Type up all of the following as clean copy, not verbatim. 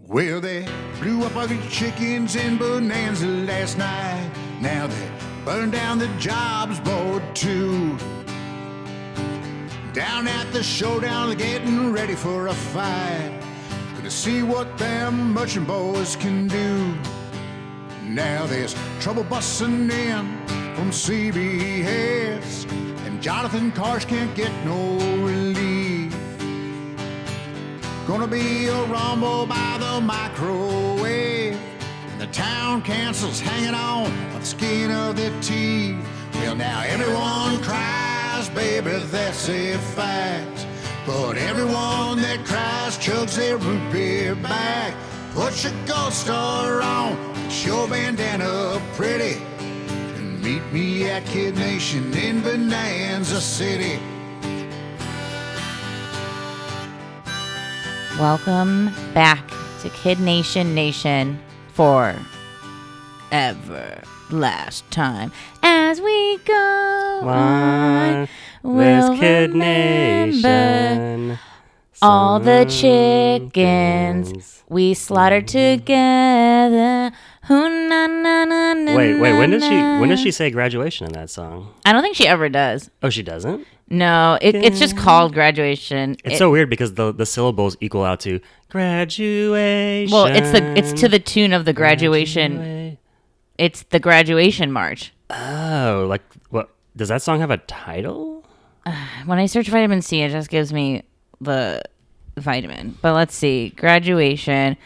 Well, they blew up all the chickens in Bonanza last night. Now they burned down the jobs board too. Down at the showdown, they're getting ready for a fight. Gonna see what them merchant boys can do. Now there's trouble busting in from CBS, and Jonathan Karsh can't get no relief. Gonna be a rumble by the microwave, and the town council's hanging on by the skin of their teeth. Well, now everyone cries, baby, that's a fact. But everyone that cries chugs their root beer back. Put your gold star on, get your bandana pretty, and meet me at Kid Nation in Bonanza City. Welcome back to Kid Nation for ever last time. As we go on, we'll Kid Nation. all the chickens we slaughtered together. Wait, when does she say graduation in that song? I don't think she ever does. Oh, she doesn't? No, it's just called graduation. It's so weird because the syllables equal out to graduation. Well, it's to the tune of the graduation. It's the graduation march. Oh, like what? Does that song have a title? When I search vitamin C, it just gives me the vitamin. But let's see, graduation.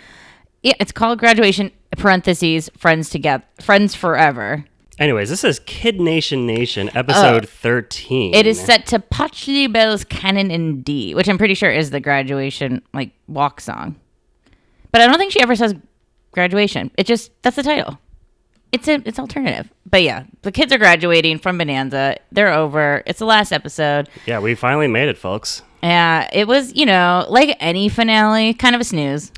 Yeah, it's called graduation. Parentheses, friends together, friends forever. Anyways, this is Kid Nation episode 13. It is set to Pachelbel's Canon in D, which I'm pretty sure is the graduation walk song. But I don't think she ever says graduation. That's the title. It's alternative. But yeah, the kids are graduating from Bonanza. They're over. It's the last episode. Yeah, we finally made it, folks. Yeah, it was, like any finale, kind of a snooze.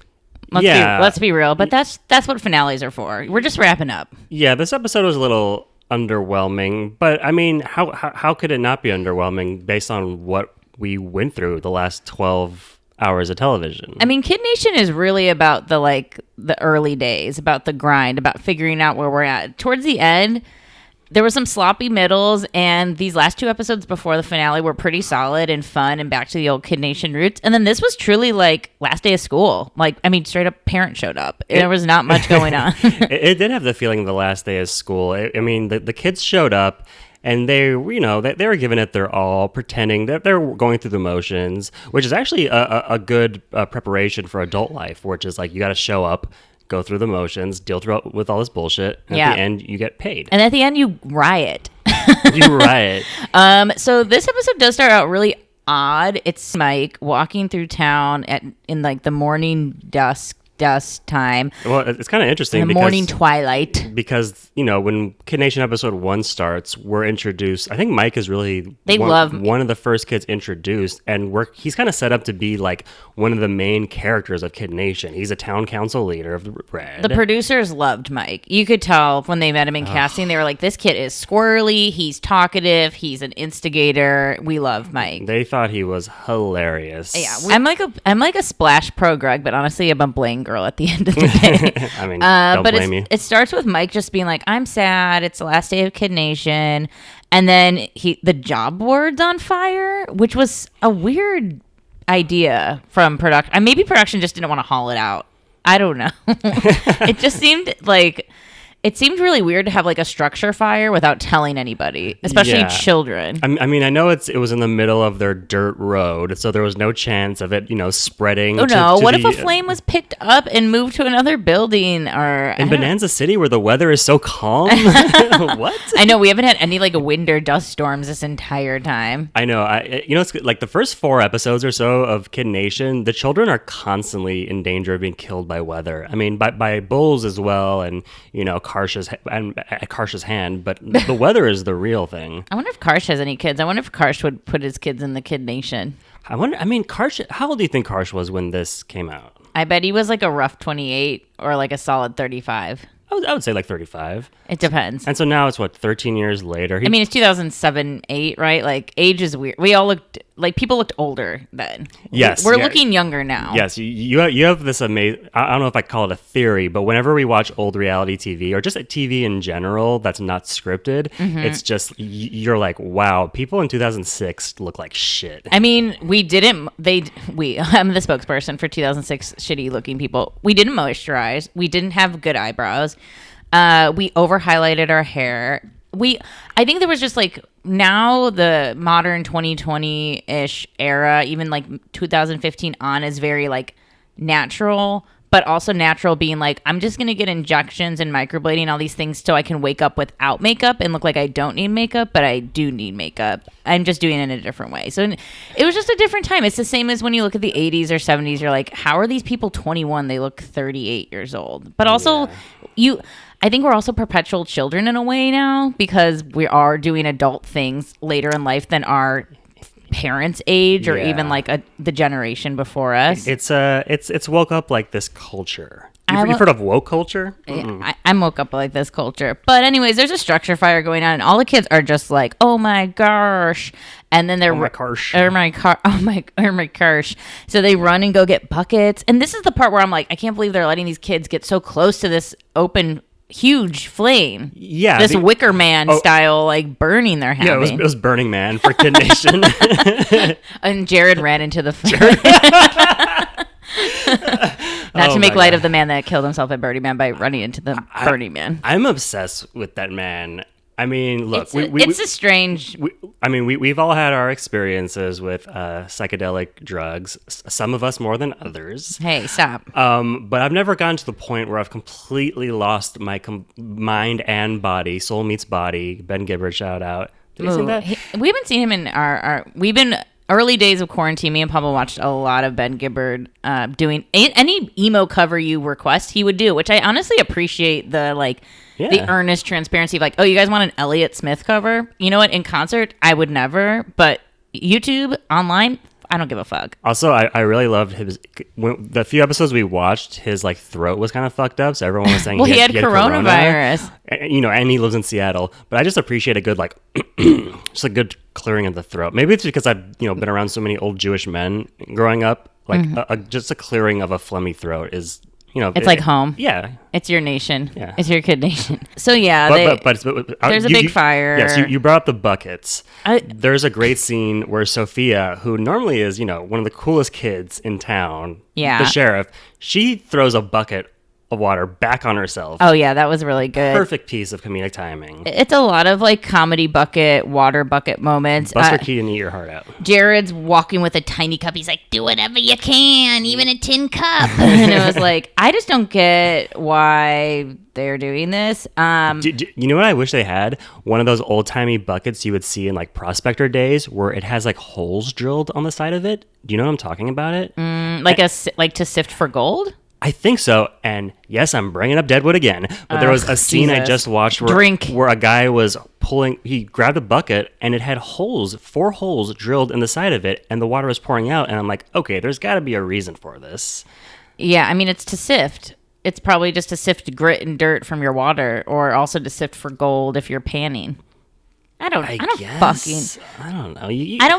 Let's be real, but that's what finales are for. We're just wrapping up. Yeah, this episode was a little underwhelming, but I mean, how could it not be underwhelming based on what we went through the last 12 hours of television? I mean, Kid Nation is really about the early days, about the grind, about figuring out where we're at. Towards the end, there were some sloppy middles, and these last two episodes before the finale were pretty solid and fun and back to the old Kid Nation roots. And then this was truly like last day of school. Straight up parent showed up. There was not much going on. It did have the feeling of the last day of school. I mean, the kids showed up, and they were giving it their all, pretending that they're going through the motions, which is actually a good preparation for adult life, which is like you got to show up, go through the motions, deal with all this bullshit. And at the end, you get paid. And at the end, you riot. You riot. So this episode does start out really odd. It's Mike walking through town in the morning dust time. Well, it's kind of interesting. The morning twilight. Because, when Kid Nation episode 1 starts, we're introduced. I think Mike is really one of the first kids introduced. And he's kind of set up to be like one of the main characters of Kid Nation. He's a town council leader of the Red. The producers loved Mike. You could tell when they met him in casting. They were like, this kid is squirrely. He's talkative. He's an instigator. We love Mike. They thought he was hilarious. Yeah. I'm like a Splash Pro Greg, but honestly, I'm a Blaine girl at the end of the day. I mean, don't blame you. It starts with Mike just being like, I'm sad. It's the last day of Kid Nation. And then the job board's on fire, which was a weird idea from production. Maybe production just didn't want to haul it out. I don't know. It just seemed like... It seemed really weird to have a structure fire without telling anybody, especially children. I mean, I know it was in the middle of their dirt road, so there was no chance of it, spreading. Oh no! What if a flame was picked up and moved to another building or in Bonanza City where the weather is so calm? What? I know we haven't had any wind or dust storms this entire time. I know. It's like the first 4 episodes or so of Kid Nation, the children are constantly in danger of being killed by weather. I mean, by bulls as well, and Karsh's hand, but the weather is the real thing. I wonder if Karsh has any kids. I wonder if Karsh would put his kids in the Kid Nation. Karsh, how old do you think Karsh was when this came out? I bet he was a rough 28 or a solid 35. I would say 35. It depends. And so now it's 13 years later. It's 2007, 8, right? Age is weird. We all looked like people looked older then. Yes, we're yeah. looking younger now. Yes, you have this amazing. I don't know if I call it a theory, but whenever we watch old reality TV or just TV in general that's not scripted, it's just you're like, wow, people in 2006 look like shit. I mean, I'm the spokesperson for 2006 shitty looking people. We didn't moisturize. We didn't have good eyebrows. We over highlighted our hair. I think there was just like now the modern 2020-ish era, even like 2015 on, is very like natural, but also natural being like, I'm just going to get injections and microblading, all these things so I can wake up without makeup and look like I don't need makeup, but I do need makeup. I'm just doing it in a different way. So it was just a different time. It's the same as when you look at the 80s or 70s, you're like, how are these people 21? They look 38 years old. But also I think we're also perpetual children in a way now because we are doing adult things later in life than our parents' age or even like the generation before us. It's woke up like this culture. You've heard of woke culture? I'm woke up like this culture. But anyways, there's a structure fire going on and all the kids are just like, oh my gosh. And then they're oh my gosh. Oh my gosh. So they run and go get buckets. And this is the part where I'm like, I can't believe they're letting these kids get so close to this open huge flame. Yeah. This Wicker Man style, like burning they're having. Yeah, it was Burning Man for Kid Nation. And Jared ran into the fire. Not to make light of the man that killed himself at Burning Man by running into the Burning Man. I'm obsessed with that man. I mean, look, it's a strange. We've all had our experiences with psychedelic drugs. Some of us more than others. Hey, stop. But I've never gotten to the point where I've completely lost my mind and body. Soul meets body. Ben Gibbard, shout out. Did you see that? We haven't seen him in our. We've been early days of quarantine. Me and Pablo watched a lot of Ben Gibbard doing any emo cover you request. He would do, which I honestly appreciate the earnest transparency of like, oh, you guys want an Elliott Smith cover? You know what? In concert, I would never, but YouTube, online, I don't give a fuck. Also, I really loved the few episodes we watched, his like throat was kind of fucked up, so everyone was saying well, he had coronavirus. And he lives in Seattle. But I just appreciate a good like just a good clearing of the throat. Maybe it's because I've been around so many old Jewish men growing up. Like just a clearing of a phlegmy throat is it's like home. Yeah. It's your nation. Yeah. It's your kid nation. So yeah, but there's a big fire. Yes, you brought up the buckets. There's a great scene where Sophia, who normally is, one of the coolest kids in town, the sheriff, she throws a bucket of water back on herself. Oh yeah, that was really good. Perfect piece of comedic timing. It's a lot of like comedy bucket, water bucket moments. Buster Keaton, eat your heart out. Jared's walking with a tiny cup. He's like, do whatever you can, even a tin cup. And it was like, I just don't get why they're doing this. You know what I wish they had? One of those old timey buckets you would see in like Prospector days, where it has like holes drilled on the side of it. Do you know what I'm talking about? It like to sift for gold. I think so, and yes, I'm bringing up Deadwood again, but there was a scene I just watched where a guy was he grabbed a bucket, and it had 4 holes drilled in the side of it, and the water was pouring out, and I'm like, okay, there's got to be a reason for this. Yeah, I mean, it's to sift. It's probably just to sift grit and dirt from your water, or also to sift for gold if you're panning. I don't know. I don't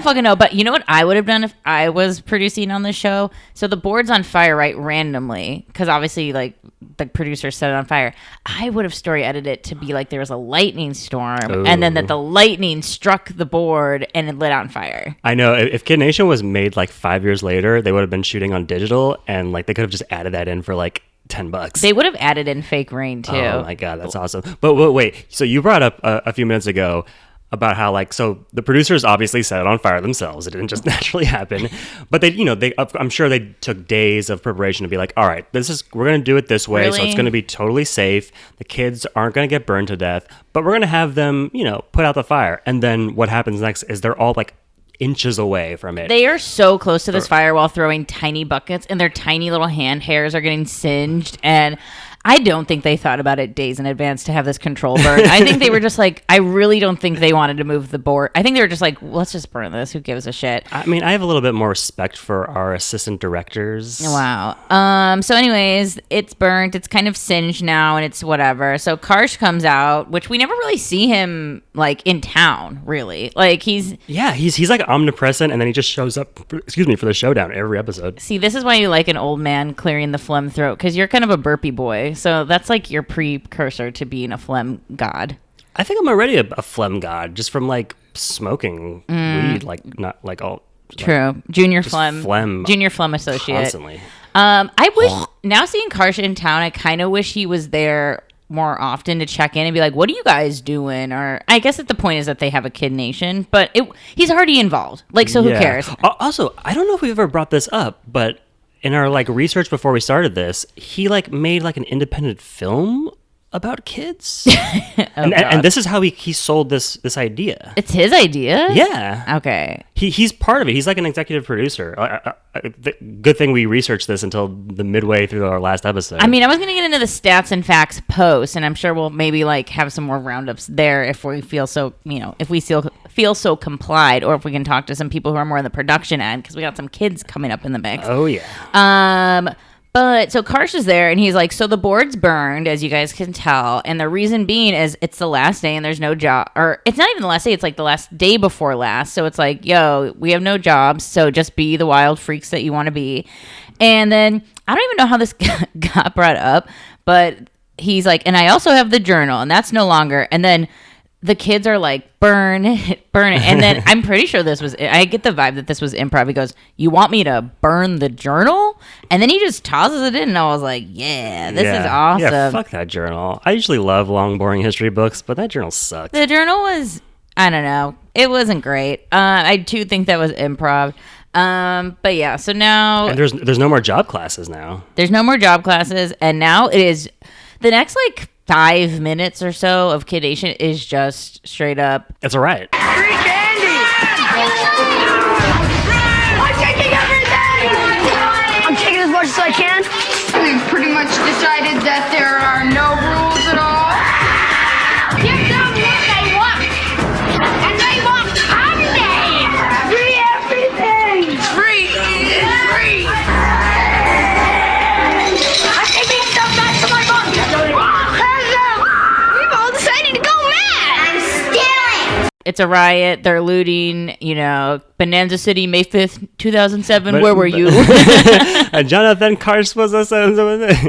fucking know. But you know what I would have done if I was producing on the show? So the board's on fire, right? Randomly. Because obviously, like, the producer set it on fire. I would have story edited it to be like there was a lightning storm. Ooh. And then that the lightning struck the board and it lit on fire. I know. If Kid Nation was made like 5 years later, they would have been shooting on digital. And like they could have just added that in for like $10. They would have added in fake rain too. Oh my God, that's awesome. But wait. So you brought up a few minutes ago about how so the producers obviously set it on fire themselves. It didn't just naturally happen, but I'm sure they took days of preparation to be like, all right, we're going to do it this way. Really? So it's going to be totally safe. The kids aren't going to get burned to death, but we're going to have them, put out the fire. And then what happens next is they're all like inches away from it. They are so close to this fire while throwing tiny buckets, and their tiny little hand hairs are getting singed. And I don't think they thought about it days in advance to have this control burn. I think they were just like, I really don't think they wanted to move the board. I think they were just like, let's just burn this. Who gives a shit? I mean, I have a little bit more respect for our assistant directors. Wow. So anyways, it's burnt. It's kind of singed now and it's whatever. So Karsh comes out, which we never really see him like in town, really. Like he's like omnipresent, and then he just shows up, for the showdown every episode. See, this is why you like an old man clearing the phlegm throat, because you're kind of a burpy boy. So that's like your precursor to being a phlegm god. I think I'm already a phlegm god just from like smoking weed, like not like all. True. Like, Junior phlegm associate. Constantly. I wish, now seeing Karsh in town, I kind of wish he was there more often to check in and be like, what are you guys doing? Or I guess that the point is that they have a Kid Nation, but he's already involved. Like, so who cares? Also, I don't know if we've ever brought this up, but in our like research before we started this, he like made like an independent film about kids. and this is how he sold this idea. It's his idea? Yeah. Okay. He's part of it. He's like an executive producer. Good thing we researched this until the midway through our last episode. I mean, I was going to get into the stats and facts post, and I'm sure we'll maybe like have some more roundups there if we feel so, if we feel so complied, or if we can talk to some people who are more on the production end, because we got some kids coming up in the mix. Oh, yeah. But so Karsh is there and he's like, so the board's burned, as you guys can tell. And the reason being is it's the last day and there's no job, or it's not even the last day. It's like the last day before last. So it's like, yo, we have no jobs. So just be the wild freaks that you want to be. And then I don't even know how this got brought up, but he's like, and I also have the journal, and that's no longer. And then the kids are like, burn it. And then I'm pretty sure I get the vibe that this was improv. He goes, you want me to burn the journal? And then he just tosses it in. And I was like, this is awesome. Yeah, fuck that journal. I usually love long, boring history books, but that journal sucked. The journal was, I don't know. It wasn't great. I do think that was improv. But yeah, so now. And there's no more job classes now. There's no more job classes. And now it is the next like 5 minutes or so of Kid Nation is just straight up. It's a riot. Free candy! I'm taking everything! I'm taking as much as I can. We've pretty much decided that there are no rules at all. Give them what they want! And they want candy! Free everything! Free is free! I'm taking stuff back to my mom! We've all decided to go mad! I'm stealing! It's a riot. They're looting, Bonanza City, May 5th, 2007. Where were you? Jonathan Karsh was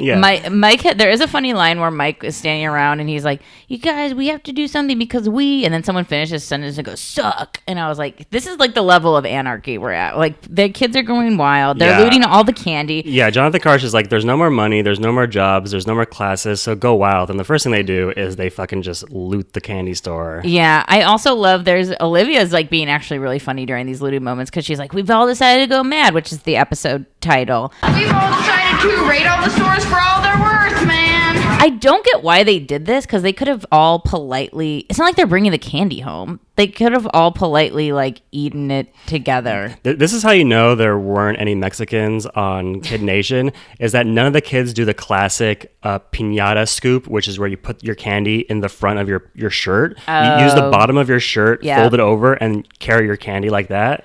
yeah. Mike, there is a funny line where Mike is standing around and he's like, you guys, we have to do something because and then someone finishes the sentence and goes, suck. And I was like, this is like the level of anarchy we're at. Like, the kids are going wild. They're looting all the candy. Yeah, Jonathan Karsh is like, there's no more money, there's no more jobs, there's no more classes, so go wild. And the first thing they do is they fucking just loot the candy store. Yeah, I also love, there's Olivia's like being actually really funny during these looting moments because she's like, we've all decided to go mad, which is the episode title. We've all decided to rate all the stores for all they're worth, man. I don't get why they did this, because they could have all politely, it's not like they're bringing the candy home. They could have all politely like eaten it together. This is how you know there weren't any Mexicans on Kid Nation, is that none of the kids do the classic piñata scoop, which is where you put your candy in the front of your shirt. You use the bottom of your shirt, fold it over, and carry your candy like that.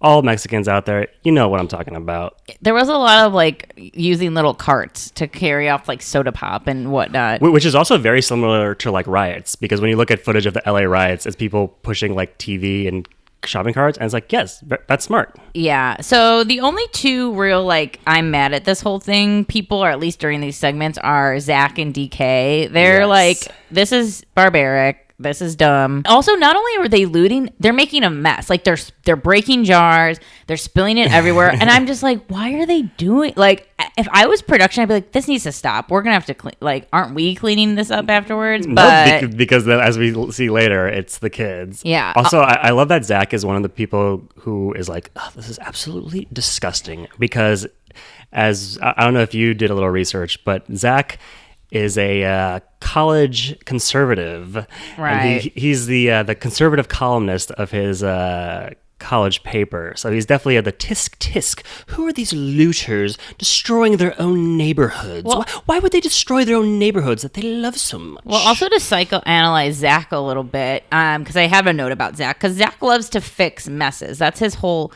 All Mexicans out there, you know what I'm talking about. There was a lot of like using little carts to carry off like soda pop and whatnot. Which is also very similar to like riots, because when you look at footage of the LA riots, it's people pushing like TV and shopping carts, and it's like, yes, that's smart. Yeah. So the only two real like I'm mad at this whole thing people, or at least during these segments, are Zach and DK. They're like, this is barbaric. This is dumb. Also, not only are they looting, they're making a mess. Like they're breaking jars, they're spilling it everywhere, and I'm just like, why are they doing? Like, if I was production, I'd be like, this needs to stop. We're gonna have to clean. Like, aren't we cleaning this up afterwards? But no, because as we see later, it's the kids. Yeah. Also, I love that Zach is one of the people who is like, oh, this is absolutely disgusting. Because I don't know if you did a little research, but Zach is a college conservative, right? And he's the conservative columnist of his college paper. So he's definitely at the tisk tisk. Who are these looters destroying their own neighborhoods? Well- Why would they destroy their own neighborhoods that they love so much? Well, also to psychoanalyze Zach a little bit, because I have a note about Zach, because Zach loves to fix messes. That's his whole.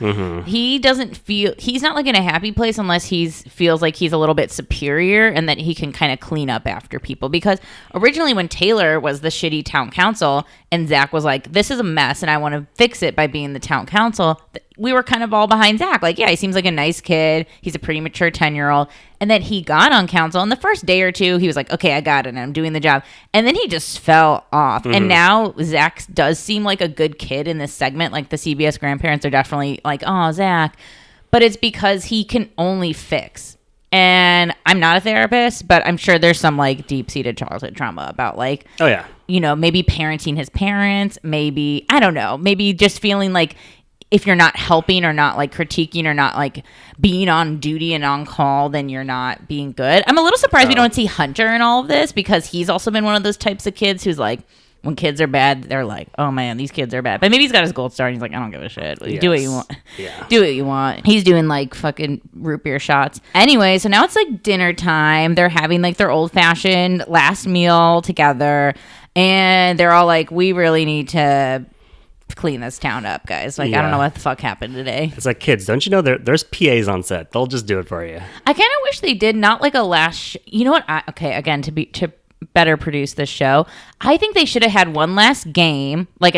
He doesn't feel he's not like in a happy place unless he feels like he's a little bit superior and that he can kind of clean up after people. Because originally, when Taylor was the shitty town council and Zach was like, "This is a mess, and I want to fix it by being the town council," we were kind of all behind Zach. Like, yeah, he seems like a nice kid. He's a pretty mature 10-year-old. And then he got on council. And the first day or two, he was like, okay, I got it. And I'm doing the job. And then he just fell off. And now Zach does seem like a good kid in this segment. Like, the CBS grandparents are definitely like, oh, Zach. But it's because he can only fix. And I'm not a therapist, but I'm sure there's some, like, deep-seated childhood trauma about, like, Oh, yeah. you know, maybe parenting his parents. Maybe, I don't know, maybe just feeling like, if you're not helping or not like critiquing or not like being on duty and on call, then you're not being good. I'm a little surprised we don't see Hunter in all of this, because he's also been one of those types of kids who's like, when kids are bad, they're like, oh man, these kids are bad. But maybe he's got his gold star and he's like, I don't give a shit. Do what you want. Yeah. Do what you want. He's doing like fucking root beer shots. Anyway, so now it's like dinner time. They're having like their old fashioned last meal together. And they're all like, we really need to clean this town up, guys. Like, I don't know what the fuck happened today. It's like, kids, don't you know there's PAs on set? They'll just do it for you. I kind of wish they did not like a last. You know what? Again, to better produce this show, I think they should have had one last game, like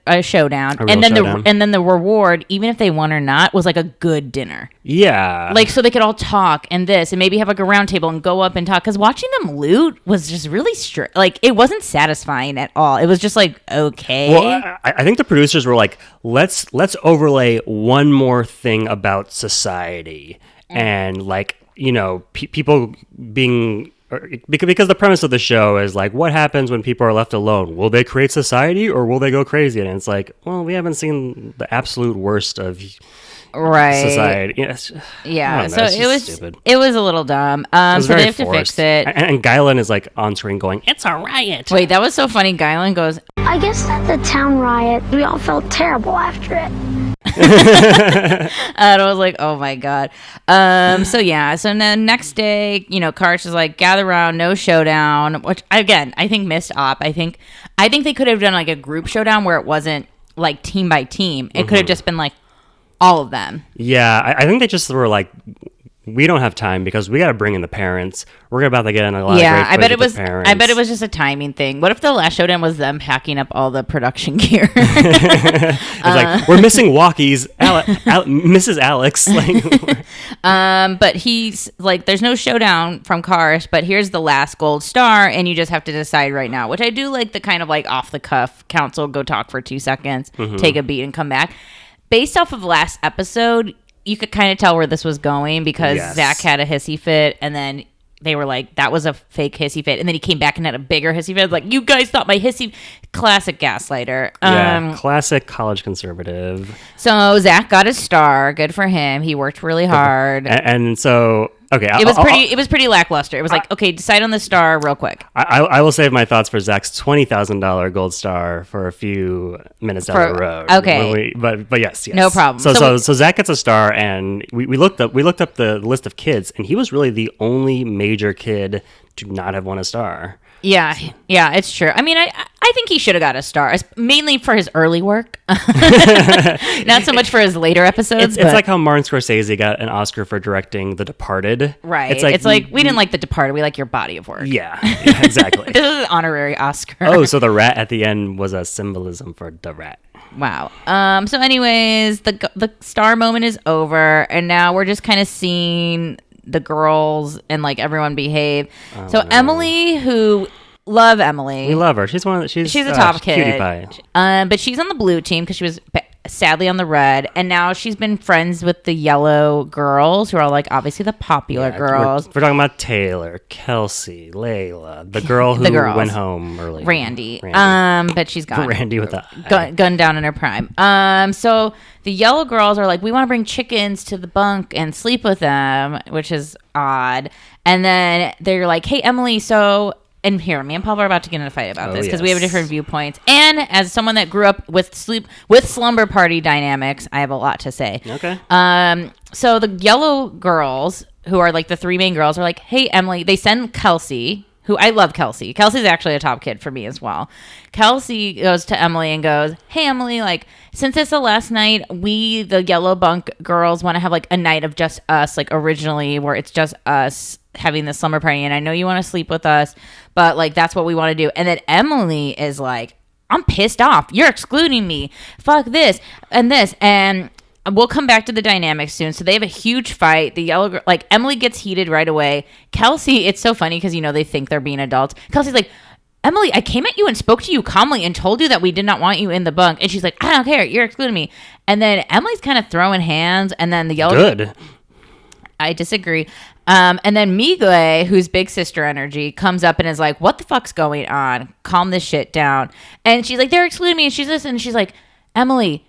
a showdown, A real and then showdown. and then the reward, even if they won or not, was like a good dinner. Yeah. Like, so they could all talk and this, and maybe have like a round table and go up and talk. Because watching them loot was just really like, it wasn't satisfying at all. It was just like, okay. Well, I think the producers were like, let's overlay one more thing about society and like, you know, people being. Because the premise of the show is like, what happens when people are left alone? Will they create society or will they go crazy? And it's like, well, we haven't seen the absolute worst of society. Yeah, so it was stupid. it was a little dumb. So they have to fix it. And Guylan is like on screen going, "It's a riot." Wait, that was so funny. Guylan goes, I guess at the town riot, we all felt terrible after it. and I was like, oh my god. So yeah. So then next day, you know, Karch is like, gather around, no showdown. Which again, I think missed op. I think they could have done like a group showdown where it wasn't like team by team. It could have just been like all of them. Yeah, I think they just were like, we don't have time because we got to bring in the parents. We're about to get in a lot of great I bet it with was. the parents. I bet it was just a timing thing. What if the last showdown was them packing up all the production gear? It's like, we're missing walkies, Mrs. Alex. Like, but he's like, there's no showdown from Karsh, but here's the last gold star, and you just have to decide right now. Which I do like the kind of like off the cuff council, go talk for 2 seconds, take a beat, and come back. Based off of last episode, you could kind of tell where this was going because Zach had a hissy fit, and then they were like, that was a fake hissy fit. And then he came back and had a bigger hissy fit. Like, you guys thought my hissy... Classic gaslighter. Classic college conservative. So Zach got a star. Good for him. He worked really hard. And so... Okay, It was pretty lackluster. It was like, okay, decide on the star real quick. I will save my thoughts for Zach's $20,000 gold star for a few minutes down the road. Okay, but yes, no problem. So Zach gets a star, and we looked up the list of kids, and he was really the only major kid to not have won a star. Yeah, it's true. I mean, I think he should have got a star, mainly for his early work, not so much for his later episodes. It's like how Martin Scorsese got an Oscar for directing The Departed. Right. It's like we didn't like The Departed. We like your body of work. Yeah, exactly. This is an honorary Oscar. Oh, so the rat at the end was a symbolism for the rat. Wow. So anyways, the star moment is over, and now we're just kind of seeing the girls and like everyone behave. Emily, who love Emily, we love her. She's a top kid. Cutie pie. But she's on the blue team because she was sadly on the red, and now she's been friends with the yellow girls, who are like obviously the popular girls. We're talking about Taylor, Kelsey, Layla, the girl who went home early. Randy. But she's gone. Randy with a gun down in her prime. So the yellow girls are like, we want to bring chickens to the bunk and sleep with them, which is odd. And then they're like, hey, Emily, so and here, me and Paul are about to get in a fight about this because we have yes. different viewpoints. And as someone that grew up with slumber party dynamics, I have a lot to say. Okay. So the yellow girls, who are like the three main girls, are like, hey, Emily, they send Kelsey, who I love Kelsey. Kelsey's actually a top kid for me as well. Kelsey goes to Emily and goes, hey, Emily, like, since it's the last night, we, the yellow bunk girls, want to have like a night of just us, like originally, where it's just us having the slumber party. And I know you want to sleep with us, but like, that's what we want to do. And then Emily is like, I'm pissed off. You're excluding me. Fuck this and this. And we'll come back to the dynamics soon. So they have a huge fight. The yellow girl, like Emily gets heated right away. Kelsey, it's so funny because, you know, they think they're being adults. Kelsey's like, Emily, I came at you and spoke to you calmly and told you that we did not want you in the bunk. And she's like, I don't care. You're excluding me. And then Emily's kind of throwing hands. And then the yellow Good. I disagree. And then Migle, who's big sister energy, comes up and is like, what the fuck's going on? Calm this shit down. And she's like, they're excluding me. And she's listening. And she's like, Emily,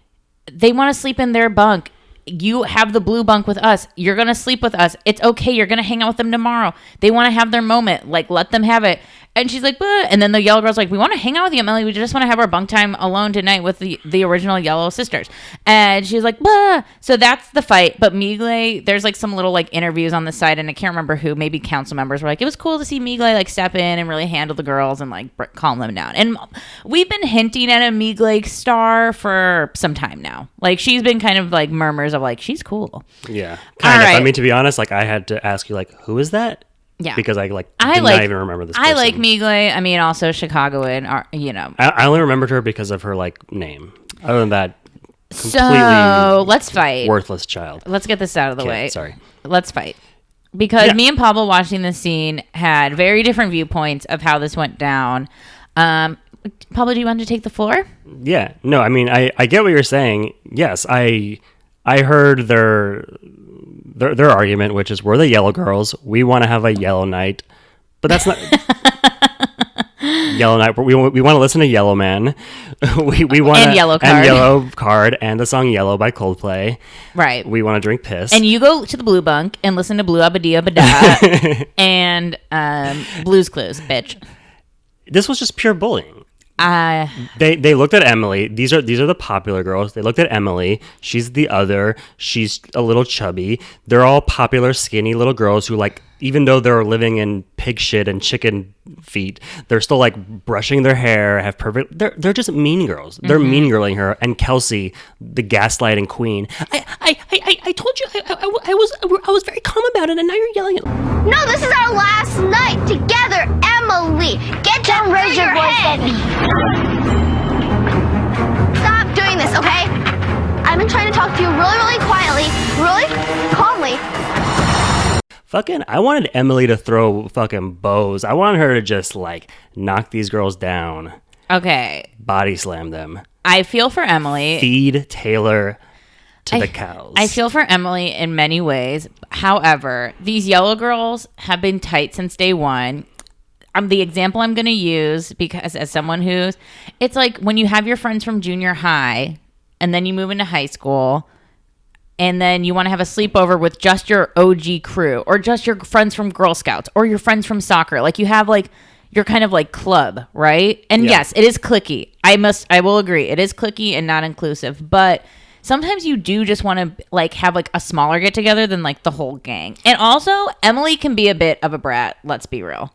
they want to sleep in their bunk. You have the blue bunk with us. You're going to sleep with us. It's okay. You're going to hang out with them tomorrow. They want to have their moment. Like, let them have it. And she's like, bah. And then the yellow girl's like, we want to hang out with you, Emily. We just want to have our bunk time alone tonight with the original yellow sisters. And she's like, bah. So that's the fight. But Migle, there's like some little like interviews on the side, and I can't remember who, maybe council members were like, it was cool to see Migle like step in and really handle the girls and like calm them down. And we've been hinting at a Migle star for some time now. Like, she's been kind of like murmurs of like, she's cool. Yeah. Kind of. right. I mean, to be honest, like I had to ask you, like, who is that? Yeah. Because I did not even remember this person. I like Migle. I mean, also Chicagoan, you know. I only remembered her because of her like name. Other than that, completely So let's fight. worthless child. Let's get this out of the Okay, way. sorry. Let's fight. Because Yeah. me and Pablo watching this scene had very different viewpoints of how this went down. Pablo, do you want to take the floor? Yeah. No, I mean, I get what you're saying. Yes, I heard their argument, which is we're the yellow girls. We want to have a yellow night, but that's not yellow night. We want to listen to Yellow Man. we want And Yellow Card. and Yellow Card and the song Yellow by Coldplay. Right. We want to drink piss. And you go to the blue bunk and listen to Blue Abadee Abada and Blues Clues, bitch. This was just pure bullying. Uh, They looked at Emily. These are the popular girls. They looked at Emily. She's the other. She's a little chubby. They're all popular, skinny little girls who, like, even though they're living in pig shit and chicken feet, they're still like brushing their hair, have perfect. They're just mean girls. They're mean girling her. And Kelsey, the gaslighting queen. I told you I was very calm about it, and now you're yelling at. No, this is our last night together, Emily. Get down, raise your voice at me. Stop doing this, okay? I've been trying to talk to you really, really quietly, really calmly. Fucking, I wanted Emily to throw fucking bows. I wanted her to just like knock these girls down, okay. body slam them, I feel for Emily. feed Taylor to the cows. I feel for Emily in many ways. However, these yellow girls have been tight since day one. The example I'm going to use, because as someone who's, it's like when you have your friends from junior high and then you move into high school and then you want to have a sleepover with just your OG crew or just your friends from Girl Scouts or your friends from soccer. Like you have like your kind of like club, right? And Yeah. yes, it is cliquey. I will agree. It is cliquey and not inclusive, but sometimes you do just want to like have like a smaller get together than like the whole gang. And also Emily can be a bit of a brat. Let's be real.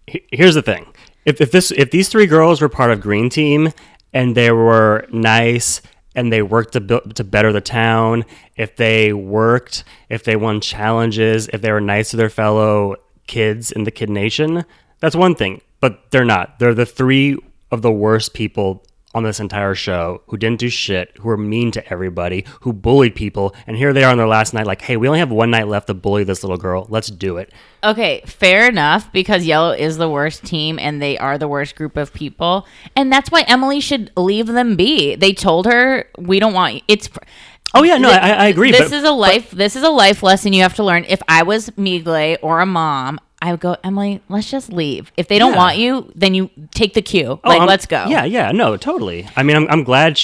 Here's the thing: if these three girls were part of Green Team and they were nice and they worked to better the town, if they won challenges, if they were nice to their fellow kids in the Kid Nation, that's one thing. But they're not. They're the three of the worst people on this entire show, who didn't do shit, who were mean to everybody, who bullied people, and here they are on their last night like, hey, we only have one night left to bully this little girl. Let's do it. Okay, fair enough, because Yellow is the worst team and they are the worst group of people. And that's why Emily should leave them be. They told her, we don't want you. It's... Oh yeah, no, I agree. This is a life lesson you have to learn. If I was Migle or a mom, I would go, Emily, let's just leave. If they don't want you, then you take the cue. Let's go. Yeah, no, totally. I mean, I'm glad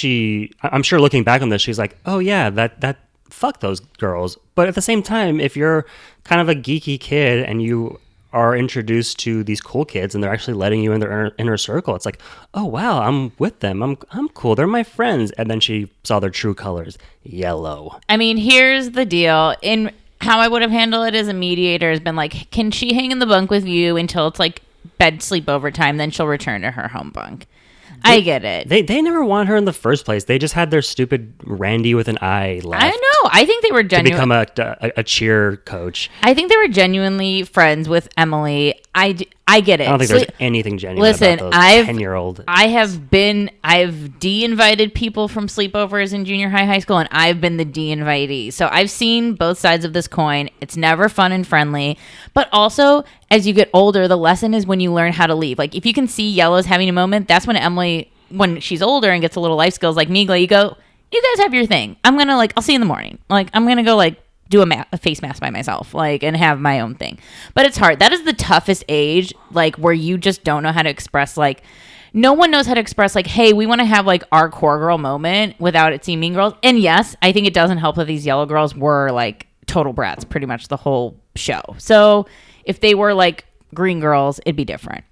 I'm sure looking back on this, she's like, oh yeah, that fuck those girls. But at the same time, if you're kind of a geeky kid and you are introduced to these cool kids and they're actually letting you in their inner circle. It's like, oh wow, I'm with them. I'm cool. They're my friends. And then she saw their true colors, yellow. I mean, here's the deal. In how I would have handled it as a mediator has been like, can she hang in the bunk with you until it's like bed sleepover time? Then she'll return to her home bunk. I get it. They never wanted her in the first place. They just had their stupid Randy with an eye left. I know. I think they were to become a cheer coach. I think they were genuinely friends with Emily. I get it. I don't think there's anything genuine about those 10-year-old. I've de-invited people from sleepovers in junior high school, and I've been the de-invitee. So I've seen both sides of this coin. It's never fun and friendly. But also, as you get older, the lesson is when you learn how to leave. Like, if you can see Yellow's having a moment, that's when Emily, when she's older and gets a little life skills like Migla, you go, you guys have your thing. I'm going to, like, I'll see you in the morning. Like, I'm going to go, like, do a face mask by myself, like, and have my own thing. But it's hard. That is the toughest age, like, where you just don't know how to express, like, no one knows how to express, like, hey, we want to have, like, our core girl moment without it seeming Mean Girls. And yes, I think it doesn't help that these Yellow girls were, like, total brats pretty much the whole show. So if they were, like, Green Girls, it'd be different.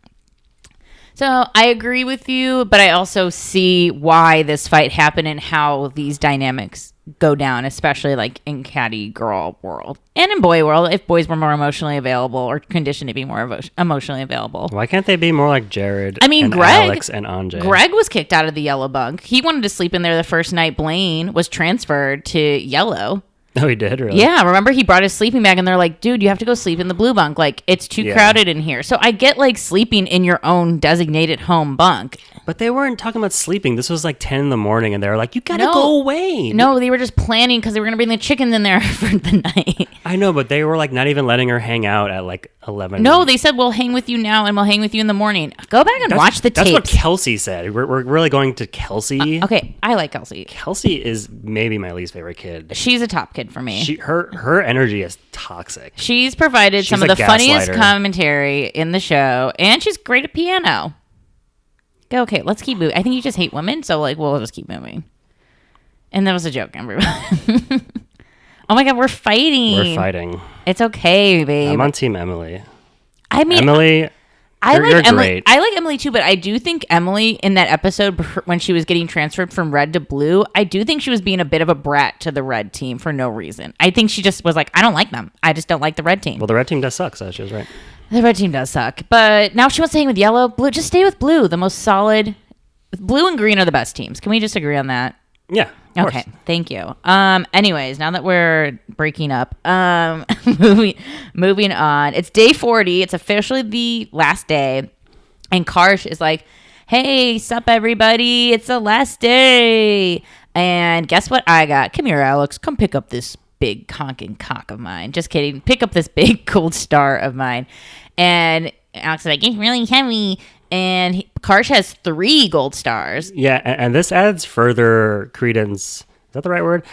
So I agree with you, but I also see why this fight happened and how these dynamics go down, especially like in catty girl world and in boy world, if boys were more emotionally available or conditioned to be more emotionally available. Why can't they be more like Jared? I mean, and Greg, Alex and Anjay. Greg was kicked out of the Yellow bunk. He wanted to sleep in there the first night. Blaine was transferred to Yellow. Oh, he did, really? Yeah, remember he brought his sleeping bag and they're like, dude, you have to go sleep in the blue bunk. Like, it's too crowded in here. So I get, like, sleeping in your own designated home bunk. But they weren't talking about sleeping. This was like 10 in the morning and they were like, you gotta go away. No, they were just planning because they were going to bring the chickens in there for the night. I know, but they were like not even letting her hang out at like 11. No, they said, we'll hang with you now and we'll hang with you in the morning. Go back and watch the tapes. That's what Kelsey said. We're really going to Kelsey. Okay, I like Kelsey. Kelsey is maybe my least favorite kid. She's a top kid for me. Her energy is toxic. She's provided some of the funniest commentary in the show, and she's great at piano. Okay, let's keep moving. I think you just hate women, so like we'll just keep moving. And that was a joke, everybody. Oh my God, we're fighting. We're fighting. It's okay, babe. I'm on Team Emily. I mean, Emily, you're great. I like Emily too, but I do think Emily in that episode when she was getting transferred from red to blue, I do think she was being a bit of a brat to the red team for no reason. I think she just was like, I don't like them. I just don't like the red team. Well, the red team does suck, so she was right. The red team does suck, but now she wants to hang with yellow, blue. Just stay with blue. The most solid. Blue and green are the best teams. Can we just agree on that? Yeah. Okay. Thank you. Anyways, now that we're breaking up, moving on. It's day 40. It's officially the last day, and Karsh is like, "Hey, sup everybody? It's the last day." And guess what I got? Come here, Alex. Come pick up this big honking cock of mine. Just kidding. Pick up this big gold star of mine. And Alex is like, "It's really heavy." And Karsh has 3 gold stars. Yeah, and this adds further credence. Is that the right word?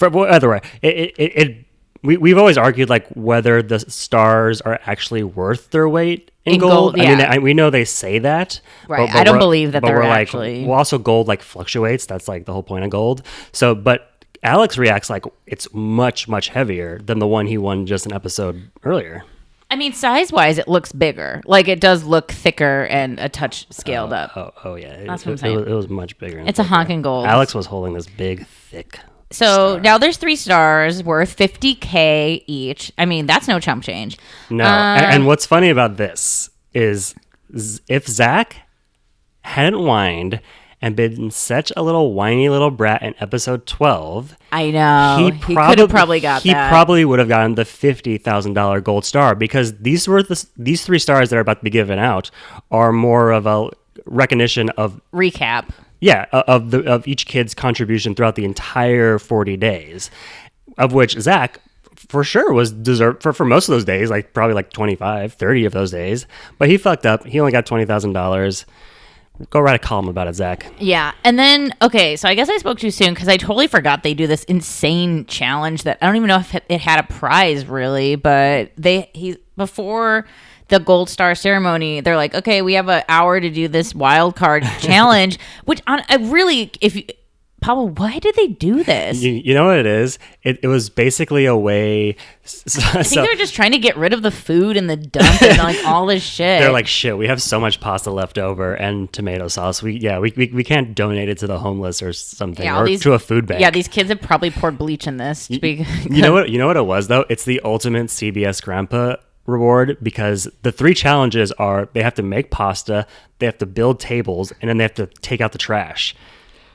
Other way. We've always argued like whether the stars are actually worth their weight in gold. Yeah. I mean, we know they say that. Right. I don't believe that they're actually. Well, also gold like fluctuates. That's like the whole point of gold. So, but Alex reacts like it's much, much heavier than the one he won just an episode earlier. I mean, size-wise, it looks bigger. Like, it does look thicker and a touch scaled up. Oh yeah. That's what I'm saying. It was much bigger. It's a honking gold. Alex was holding this big, thick So star. now there's 3 stars worth $50K each. I mean, that's no chump change. No. And what's funny about this is if Zach hadn't whined and been such a little whiny little brat in episode 12, I know. He could have probably got that. He probably would have gotten the $50,000 gold star, because these 3 stars that are about to be given out are more of a recognition of recap. Yeah, of each kid's contribution throughout the entire 40 days, of which Zach for sure was deserved for most of those days, like probably like 25, 30 of those days. But he fucked up. He only got $20,000. Go write a column about it, Zach. Yeah. And then, okay, so I guess I spoke too soon because I totally forgot they do this insane challenge that I don't even know if it had a prize really, but before the gold star ceremony, they're like, okay, we have an hour to do this wild card challenge, which Pablo, why did they do this? You know what it is? It was basically a way. I think they're just trying to get rid of the food and the dump and like all this shit. They're like, shit, we have so much pasta left over and tomato sauce. We can't donate it to the homeless or something, or to a food bank. Yeah, these kids have probably poured bleach in this. You know what it was though? It's the ultimate CBS grandpa reward, because the 3 challenges are: they have to make pasta, they have to build tables, and then they have to take out the trash.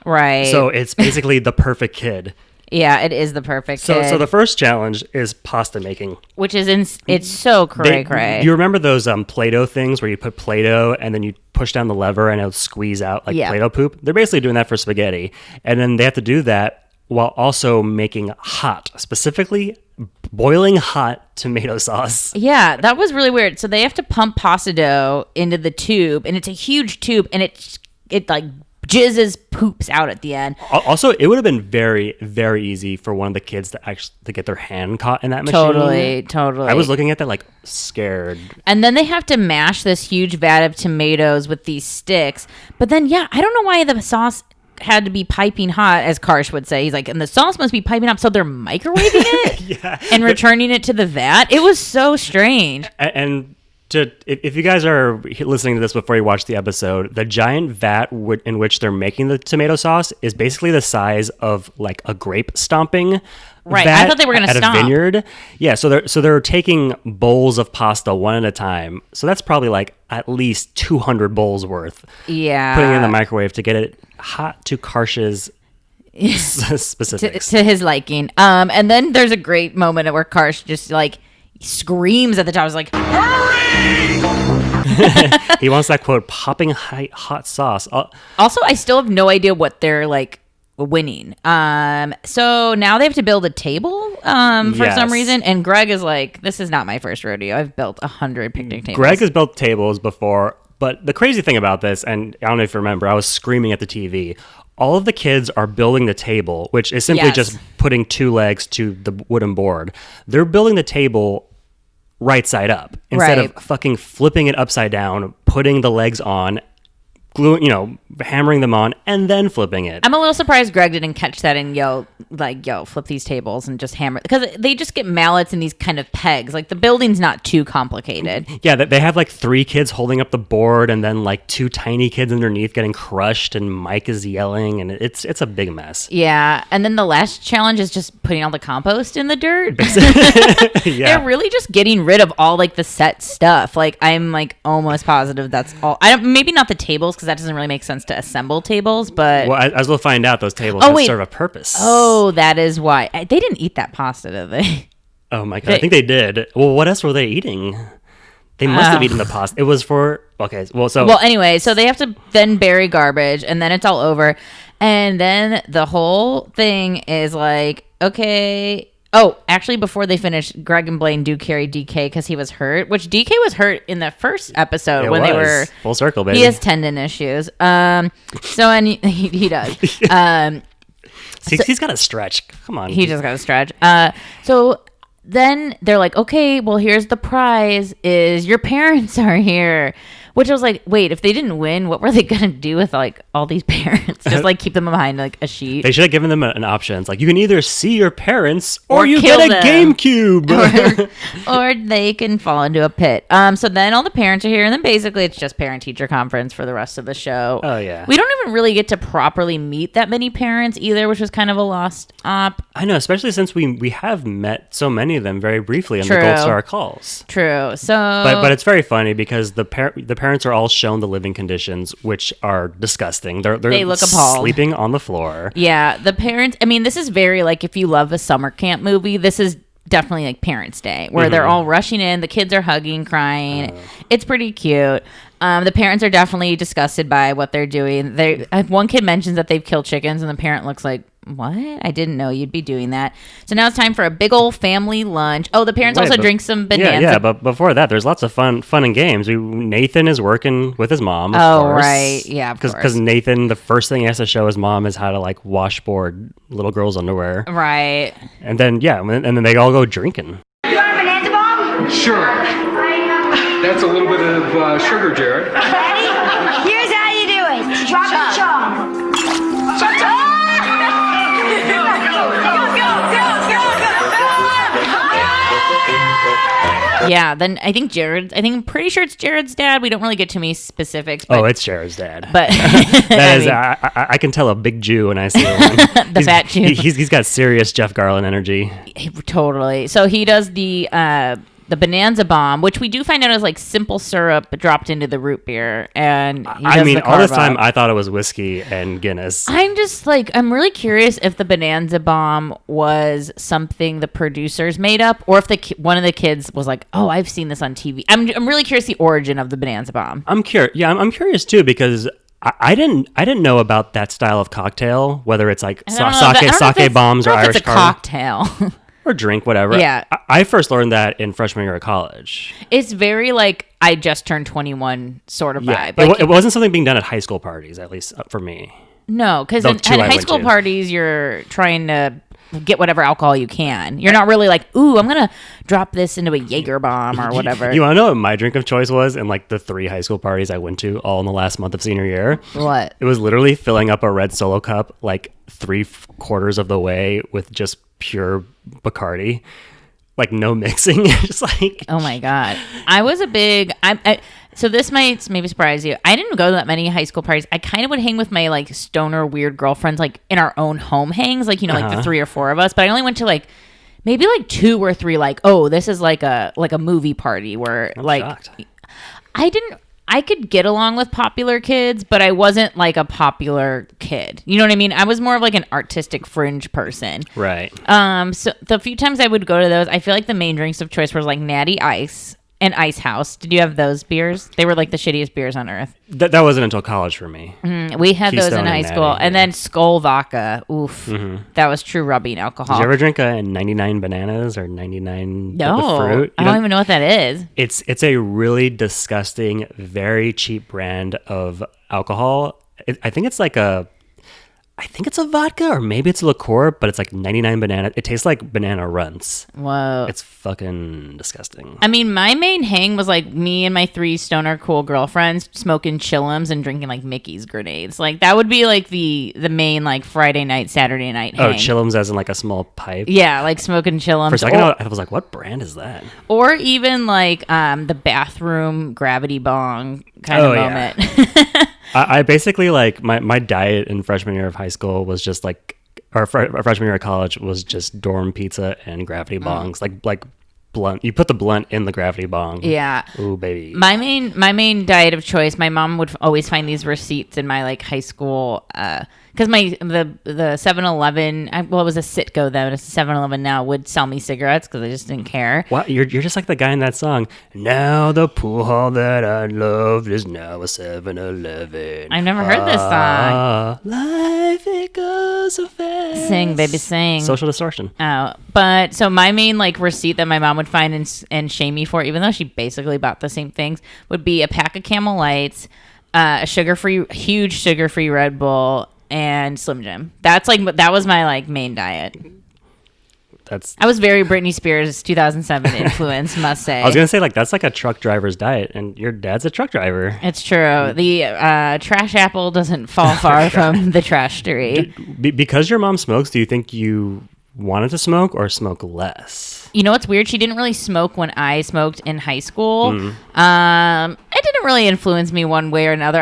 Right. So it's basically the perfect kid. Yeah, it is the perfect kid. So the first challenge is pasta making, which is it's so cray. You remember those Play-Doh things where you put Play-Doh and then you push down the lever and it would squeeze out like Play-Doh poop? They're basically doing that for spaghetti, and then they have to do that while also making specifically boiling hot tomato sauce. Yeah, that was really weird. So they have to pump pasta dough into the tube, and it's a huge tube, and it like jizzes poops out at the end. Also, it would have been very, very easy for one of the kids to get their hand caught in that machine. Totally. I was looking at that like scared. And then they have to mash this huge vat of tomatoes with these sticks. But then, I don't know why the sauce had to be piping hot, as Karsh would say. He's like, and the sauce must be piping up, so they're microwaving it and returning it to the vat. It was so strange. And if you guys are listening to this before you watch the episode, the giant vat in which they're making the tomato sauce is basically the size of like a grape stomping. Right, I thought they were going to stomp. At a vineyard. Yeah, so they're taking bowls of pasta one at a time. So that's probably like at least 200 bowls worth. Yeah, putting it in the microwave to get it hot to Karsh's specifics to his liking. And then there's a great moment where Karsh just like screams at the top. I was like, hurry! He wants that quote, popping hot sauce. Also, I still have no idea what they're like winning. So now they have to build a table for some reason, and Greg is like, this is not my first rodeo. I've built 100 picnic tables. Greg has built tables before, but the crazy thing about this, and I don't know if you remember, I was screaming at the TV. All of the kids are building the table, which is simply just putting 2 legs to the wooden board. They're building the table right side up instead of fucking flipping it upside down, putting the legs on, gluing, hammering them on, and then flipping it. I'm a little surprised Greg didn't catch that and flip these tables and just hammer, because they just get mallets and these kind of pegs. Like, the building's not too complicated. Yeah, they have like 3 kids holding up the board and then like 2 tiny kids underneath getting crushed, and Mike is yelling, and it's a big mess. Yeah, and then the last challenge is just putting all the compost in the dirt. They're really just getting rid of all like the set stuff. Like, I'm like almost positive that's all. Maybe not the tables, because that doesn't really make sense to assemble tables, but as we'll find out, those tables serve a purpose. Oh, that is why they didn't eat that pasta, did they? Oh my god, I think they did. Well, what else were they eating? They must have eaten the pasta. It was for anyway, so they have to then bury garbage, and then it's all over, and then the whole thing is like, okay. Oh, actually, before they finish, Greg and Blaine do carry DK because he was hurt, which DK was hurt in the first episode they were full circle, baby. He has tendon issues. And he does. He's got to stretch. Come on. He just got to stretch. So then they're like, okay, well, here's the prize is your parents are here. Which I was like, wait, if they didn't win, what were they going to do with like all these parents? Just like keep them behind like a sheet? They should have given them an option. It's like, you can either see your parents or you get a GameCube. or they can fall into a pit. So then all the parents are here, and then basically it's just parent-teacher conference for the rest of the show. Oh, yeah. We don't even really get to properly meet that many parents either, which was kind of a lost op. I know, especially since we have met so many of them very briefly on the Gold Star calls. True. So, but it's very funny because the parents are all shown the living conditions, which are disgusting. They look appalled, sleeping on the floor. Yeah, the parents. I mean, this is very like, if you love a summer camp movie, this is definitely like Parents' Day, where they're all rushing in. The kids are hugging, crying. It's pretty cute. The parents are definitely disgusted by what they're doing. One kid mentions that they've killed chickens, and the parent looks like, what? I didn't know you'd be doing that. So now it's time for a big old family lunch. Oh, the parents also drink some Bonanza. Yeah, but before that, there's lots of fun and games. Nathan is working with his mom, of course. Right. Yeah, of course. Because Nathan, the first thing he has to show his mom is how to like washboard little girls' underwear. Right. And then, and then they all go drinking. You want a Bonanza bomb? Sure. That's a little bit of sugar, Jared. Ready? Here's how you do it. Drop it, chomp. Yeah, then I'm pretty sure it's Jared's dad. We don't really get too many specifics. But, It's Jared's dad. But I can tell a big Jew when I see one. The fat Jew. He's got serious Jeff Garland energy. Totally. So he does the Bonanza bomb, which we do find out is like simple syrup dropped into the root beer, and I mean, all this time I thought it was whiskey and Guinness. I'm really curious if the Bonanza bomb was something the producers made up, or if one of the kids was like, "Oh, I've seen this on TV." I'm really curious the origin of the Bonanza bomb. I'm curious. Yeah, I'm curious too because I didn't know about that style of cocktail, whether it's like sake bombs or Irish it's a cocktail. or drink, whatever. Yeah. I first learned that in freshman year of college. It's very like I just turned 21 sort of Yeah, vibe. Like, it wasn't something being done at high school parties, at least for me. No, because The at two I high went school to. parties, you're trying to get whatever alcohol you can. You're not really like, ooh, I'm going to drop this into a Jaeger bomb or whatever. You want to know what my drink of choice was in like the 3 high school parties I went to all in the last month of senior year? What? It was literally filling up a red Solo cup like 3/4 of the way with just pure Bacardi. Like no mixing. Just like, Oh my God. I was a big, so this might maybe surprise you. I didn't go to that many high school parties. I kind of would hang with my like stoner weird girlfriends, like in our own home hangs, like, like the 3 or 4 of us. But I only went to like maybe like 2 or 3, like, oh, this is like a movie party where I'm like, shocked. I could get along with popular kids, but I wasn't like a popular kid. You know what I mean? I was more of like an artistic fringe person. Right. So the few times I would go to those, I feel like the main drinks of choice were like Natty Ice and Ice House. Did you have those beers? They were like the shittiest beers on earth. That wasn't until college for me. We had those Keystone in high and school. Natty, And yeah. then Skull Vodka. Oof. That was true rubbing alcohol. Did you ever drink a 99 bananas or 99 No, the fruit? I don't even know what that is. It's a really disgusting, very cheap brand of alcohol. I think it's a vodka or maybe it's a liqueur, but it's like 99 banana. It tastes like banana runts. Whoa. It's fucking disgusting. I mean, my main hang was like me and my 3 stoner cool girlfriends smoking chillums and drinking like Mickey's grenades. Like that would be like the main like Friday night, Saturday night hang. Oh, chillums as in like a small pipe. Yeah, like smoking chillums. For a second, I was like, what brand is that? Or even like the bathroom gravity bong kind of yeah. moment. I basically like my diet in freshman year of high school was just like, or freshman year of college was just dorm pizza and gravity bongs, like blunt. You put the blunt in the gravity bong. Yeah. Ooh, baby. My main diet of choice. My mom would always find these receipts in my like high school. Because the 7-Eleven, well, it was a Citgo then, it's a 7-Eleven now, would sell me cigarettes because I just didn't care. What? You're just like the guy in that song. Now the pool hall that I loved is now a 7-Eleven. I've never heard this song. Life it goes so fast. Sing, baby, sing. Social distortion. Oh, but so my main like receipt that my mom would find and shame me for, even though she basically bought the same things, would be a pack of Camel Lights, a huge sugar-free Red Bull, and Slim Jim. That was my like main diet. I was very Britney Spears 2007 influence, must say. I was gonna say like that's like a truck driver's diet, and your dad's a truck driver. It's true. The trash apple doesn't fall far from the trash tree. Because your mom smokes, do you think you wanted to smoke or smoke less? You know what's weird? She didn't really smoke when I smoked in high school. Mm-hmm. It didn't really influence me one way or another.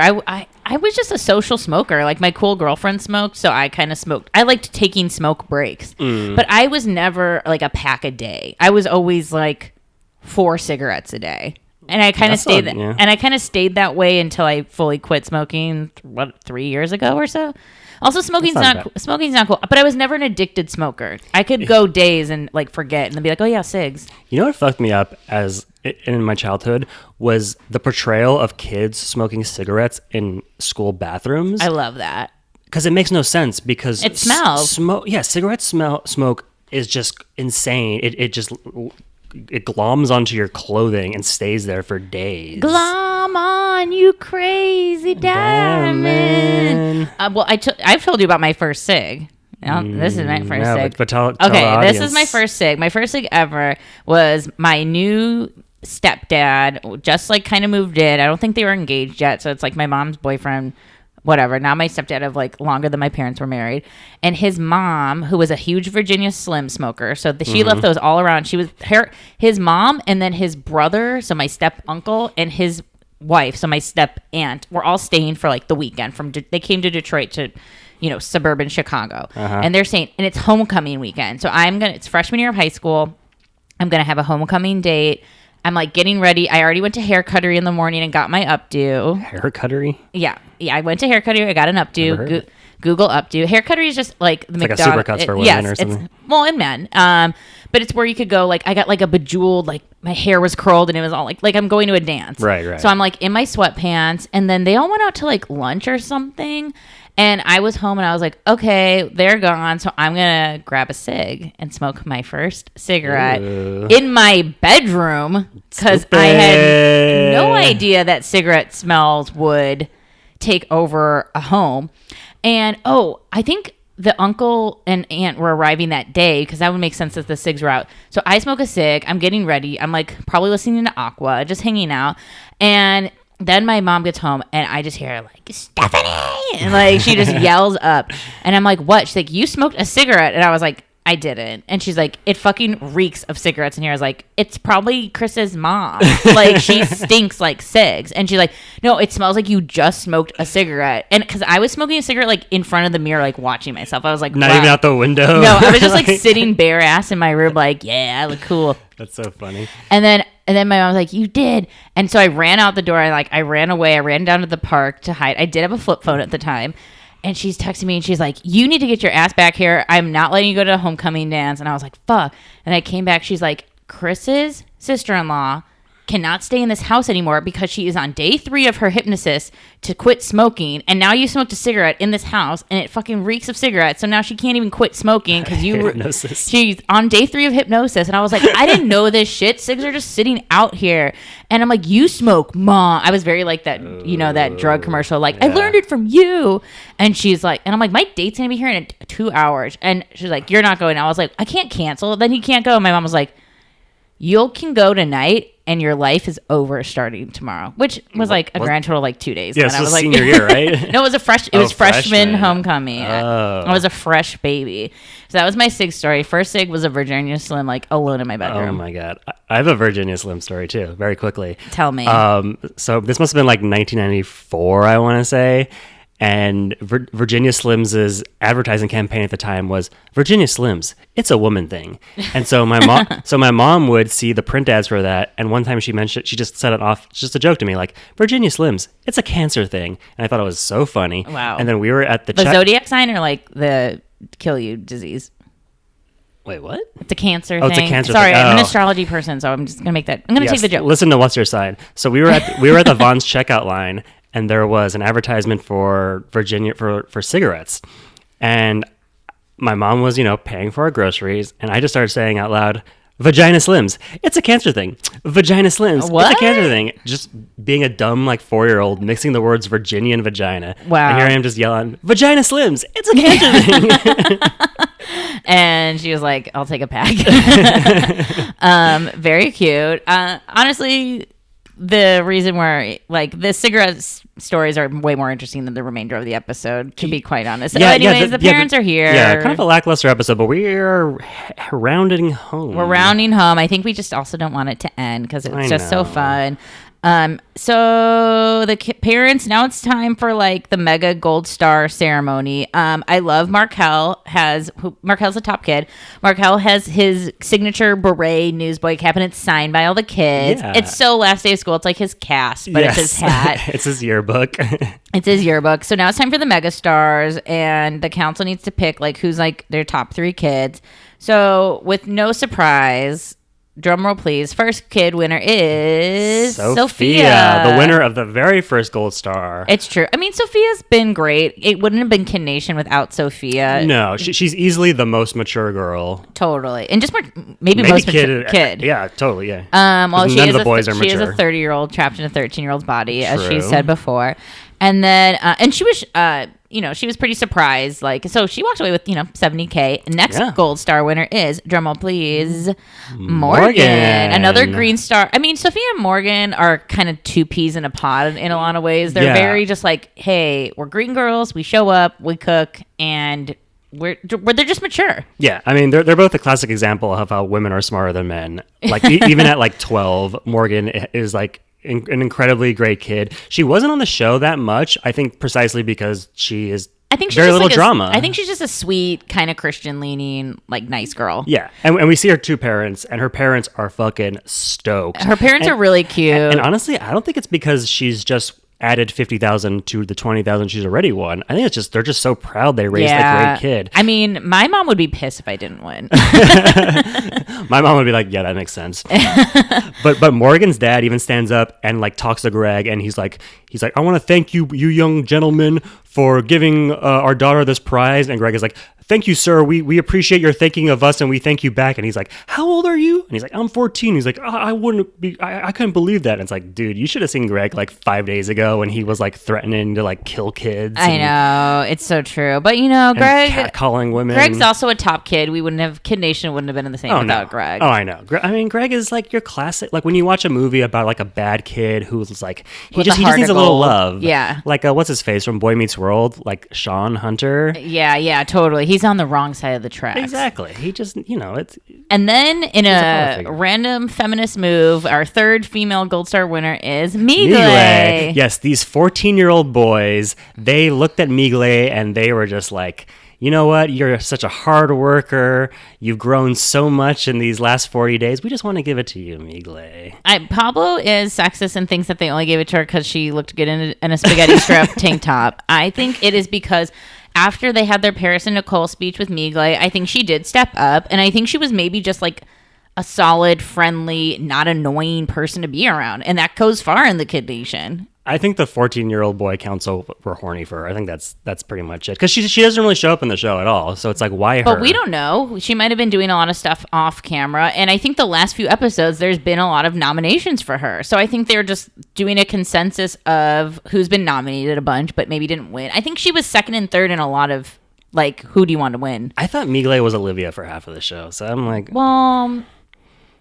I was just a social smoker. Like my cool girlfriend smoked, so I kind of smoked. I liked taking smoke breaks, but I was never like a pack a day. I was always like 4 cigarettes a day. And I kind of stayed yeah. and I kind of stayed that way until I fully quit smoking 3 years ago or so. Also, smoking's not cool, but I was never an addicted smoker. I could go days and like forget and then be like, "Oh yeah, cigs." You know what fucked me up as in my childhood was the portrayal of kids smoking cigarettes in school bathrooms. I love that. Because it makes no sense because It smells. Cigarette smoke is just insane. It gloms onto your clothing and stays there for days. Glom on, you crazy diamond. Well, I've told you about my first cig. This is my first cig. But tell Okay, the this is audience. my first cig. My first cig ever was my new stepdad. Just like kind of moved in. I don't think they were engaged yet, so it's like my mom's boyfriend whatever. Now my stepdad of like longer than my parents were married, and his mom, who was a huge Virginia Slim smoker, so she left those all around. She was his mom, and then his brother, so my step uncle, and his wife, so my step aunt, were all staying for like the weekend. They came to Detroit to, suburban Chicago, and they're staying, and it's homecoming weekend. So it's freshman year of high school. I'm gonna have a homecoming date. I'm like getting ready. I already went to hair cuttery in the morning and got my updo. Hair cuttery? Yeah. I went to hair cuttery. I got an updo. Google updo. Hair cuttery is just like the McDonald's. Like a Supercuts for women or something. And men. But it's where you could go. Like I got like a bejeweled. Like my hair was curled and it was all like I'm going to a dance. Right. So I'm like in my sweatpants, and then they all went out to like lunch or something. And I was home and I was like, okay, they're gone. So I'm going to grab a cig and smoke my first cigarette in my bedroom, because I had no idea that cigarette smells would take over a home. And, I think the uncle and aunt were arriving that day, because that would make sense that the cigs were out. So I smoke a cig. I'm getting ready. I'm like probably listening to Aqua, just hanging out. And then my mom gets home and I just hear her like, Stephanie, and like she just yells up, and I'm like, what? She's like, you smoked a cigarette? And I was like, I didn't. And she's like, it fucking reeks of cigarettes in here. I was like, it's probably Chris's mom. Like, she stinks like cigs. And she's like, no, it smells like you just smoked a cigarette. And because I was smoking a cigarette like in front of the mirror, like watching myself. I was like, not wow. even out the window. No, I was just like sitting bare ass in my room, like, yeah, I look cool. That's so funny. And then my mom was like, you did. And so I ran out the door. I ran away. I ran down to the park to hide. I did have a flip phone at the time. And she's texting me and she's like, you need to get your ass back here. I'm not letting you go to a homecoming dance. And I was like, fuck. And I came back. She's like, Chris's sister-in-law cannot stay in this house anymore because she is on day 3 of her hypnosis to quit smoking. And now you smoked a cigarette in this house and it fucking reeks of cigarettes. So now she can't even quit smoking because she's on day 3 of hypnosis. And I was like, I didn't know this shit. Cigs are just sitting out here. And I'm like, you smoke, Mom. I was very like that, that drug commercial. Like, yeah. I learned it from you. And she's like, and I'm like, my date's going to be here in 2 hours. And she's like, you're not going. I was like, I can't cancel. Then he can't go. My mom was like, you can go tonight and your life is over starting tomorrow, which was like a grand total of like 2 days. Yeah, and I was like, senior year, right? No, it was freshman homecoming. Oh. I was a fresh baby. So that was my sig story. First sig was a Virginia Slim, like alone in my bedroom. Oh my God. I have a Virginia Slim story too, very quickly. Tell me. So this must have been like 1994, I want to say. And Virginia Slims' advertising campaign at the time was Virginia Slims, it's a woman thing. And so my mom would see the print ads for that. And one time she just set it off, just a joke to me, like, Virginia Slims, it's a cancer thing. And I thought it was so funny. Wow. And then we were at the zodiac sign, or like the kill you disease? Wait, what? It's a cancer thing. Oh, it's a cancer Sorry, thing. I'm an astrology person, so I'm just gonna make that. I'm gonna take the joke. Listen to what's your sign. So we were at the Vons checkout line, and there was an advertisement for Virginia for cigarettes, and my mom was paying for our groceries, and I just started saying out loud, Vagina Slims, it's a cancer thing. Vagina Slims, What? It's a cancer thing. Just being a dumb 4-year-old, mixing the words Virginia and vagina. Wow. And here I am just yelling, Vagina Slims, it's a cancer thing. And she was like, I'll take a pack. Very cute. Honestly, the reason where the cigarette stories are way more interesting than the remainder of the episode, to be quite honest. So anyways, the parents are here. Yeah, kind of a lackluster episode, but we are rounding home. We're rounding home. I think we just also don't want it to end because it's just so fun. So the parents, now it's time for the mega gold star ceremony. I love Markel. Markel's the top kid. Markel has his signature beret newsboy cap, and it's signed by all the kids. Yeah. It's so last day of school. It's like his cast, but it's his hat. It's his yearbook. It's his yearbook. So now it's time for the mega stars, and the council needs to pick who's their top 3 kids. So with no surprise, drum roll please, first kid winner is Sophia, the winner of the very first gold star. It's true. I mean, Sophia's been great. It wouldn't have been Kid Nation without Sophia. No, she's easily the most mature girl. Totally. And just maybe most mature kid. Yeah, totally, yeah. Well, none of the boys are mature. She is a 30-year-old trapped in a 13-year-old's body, as she said before. And then, and she was, she was pretty surprised. Like, so she walked away with, $70K. Next gold star winner is, drumroll please, Morgan. Another green star. I mean, Sophia and Morgan are kind of two peas in a pod in a lot of ways. They're very just like, hey, we're green girls. We show up, we cook, and they're just mature. Yeah, I mean, they're both a classic example of how women are smarter than men. Like, even at like 12, Morgan is like an incredibly great kid. She wasn't on the show that much, I think, precisely because she is very little drama. I think she's just a sweet, kind of Christian leaning, like, nice girl. Yeah, and we see her two parents, and her parents are fucking stoked. Her parents are really cute. And honestly, I don't think it's because she's just added 50,000 to the 20,000 she's already won. I think it's just they're just so proud they raised a great kid. I mean, my mom would be pissed if I didn't win. My mom would be like, yeah, that makes sense. but Morgan's dad even stands up and like talks to Greg, and he's like, I want to thank you young gentlemen for giving our daughter this prize. And Greg is like, thank you, sir. We appreciate your thinking of us, and we thank you back. And he's like, how old are you? And he's like, I'm 14. He's like, I couldn't believe that. And it's like, dude, you should have seen Greg like 5 days ago when he was like threatening to like kill kids. I know, it's so true. But Greg, catcalling women. Greg's also a top kid. Kid Nation wouldn't have been in the same without Greg. Oh, I know. I mean, Greg is like your classic. Like when you watch a movie about like a bad kid who's like he just needs a little love. Yeah. Like what's his face from Boy Meets World? Like Sean Hunter. Yeah, totally. He's on the wrong side of the tracks. Exactly. He just it's. And then in a random feminist move, our third female Gold Star winner is Migle. Yes, these 14-year-old boys. They looked at Migle and they were just like, you know what? You're such a hard worker. You've grown so much in these last 40 days. We just want to give it to you, Migle. Pablo is sexist and thinks that they only gave it to her because she looked good in a spaghetti strap tank top. I think it is because after they had their Paris and Nicole speech with Migle, I think she did step up. And I think she was maybe just like a solid, friendly, not annoying person to be around. And that goes far in the Kid Nation. I think the 14-year-old boy council were horny for her. I think that's pretty much it. Because she doesn't really show up in the show at all. So it's like, why her? But we don't know. She might have been doing a lot of stuff off camera. And I think the last few episodes, there's been a lot of nominations for her. So I think they're just doing a consensus of who's been nominated a bunch, but maybe didn't win. I think she was second and third in a lot of, like, who do you want to win? I thought Migle was Olivia for half of the show. So I'm like... Well...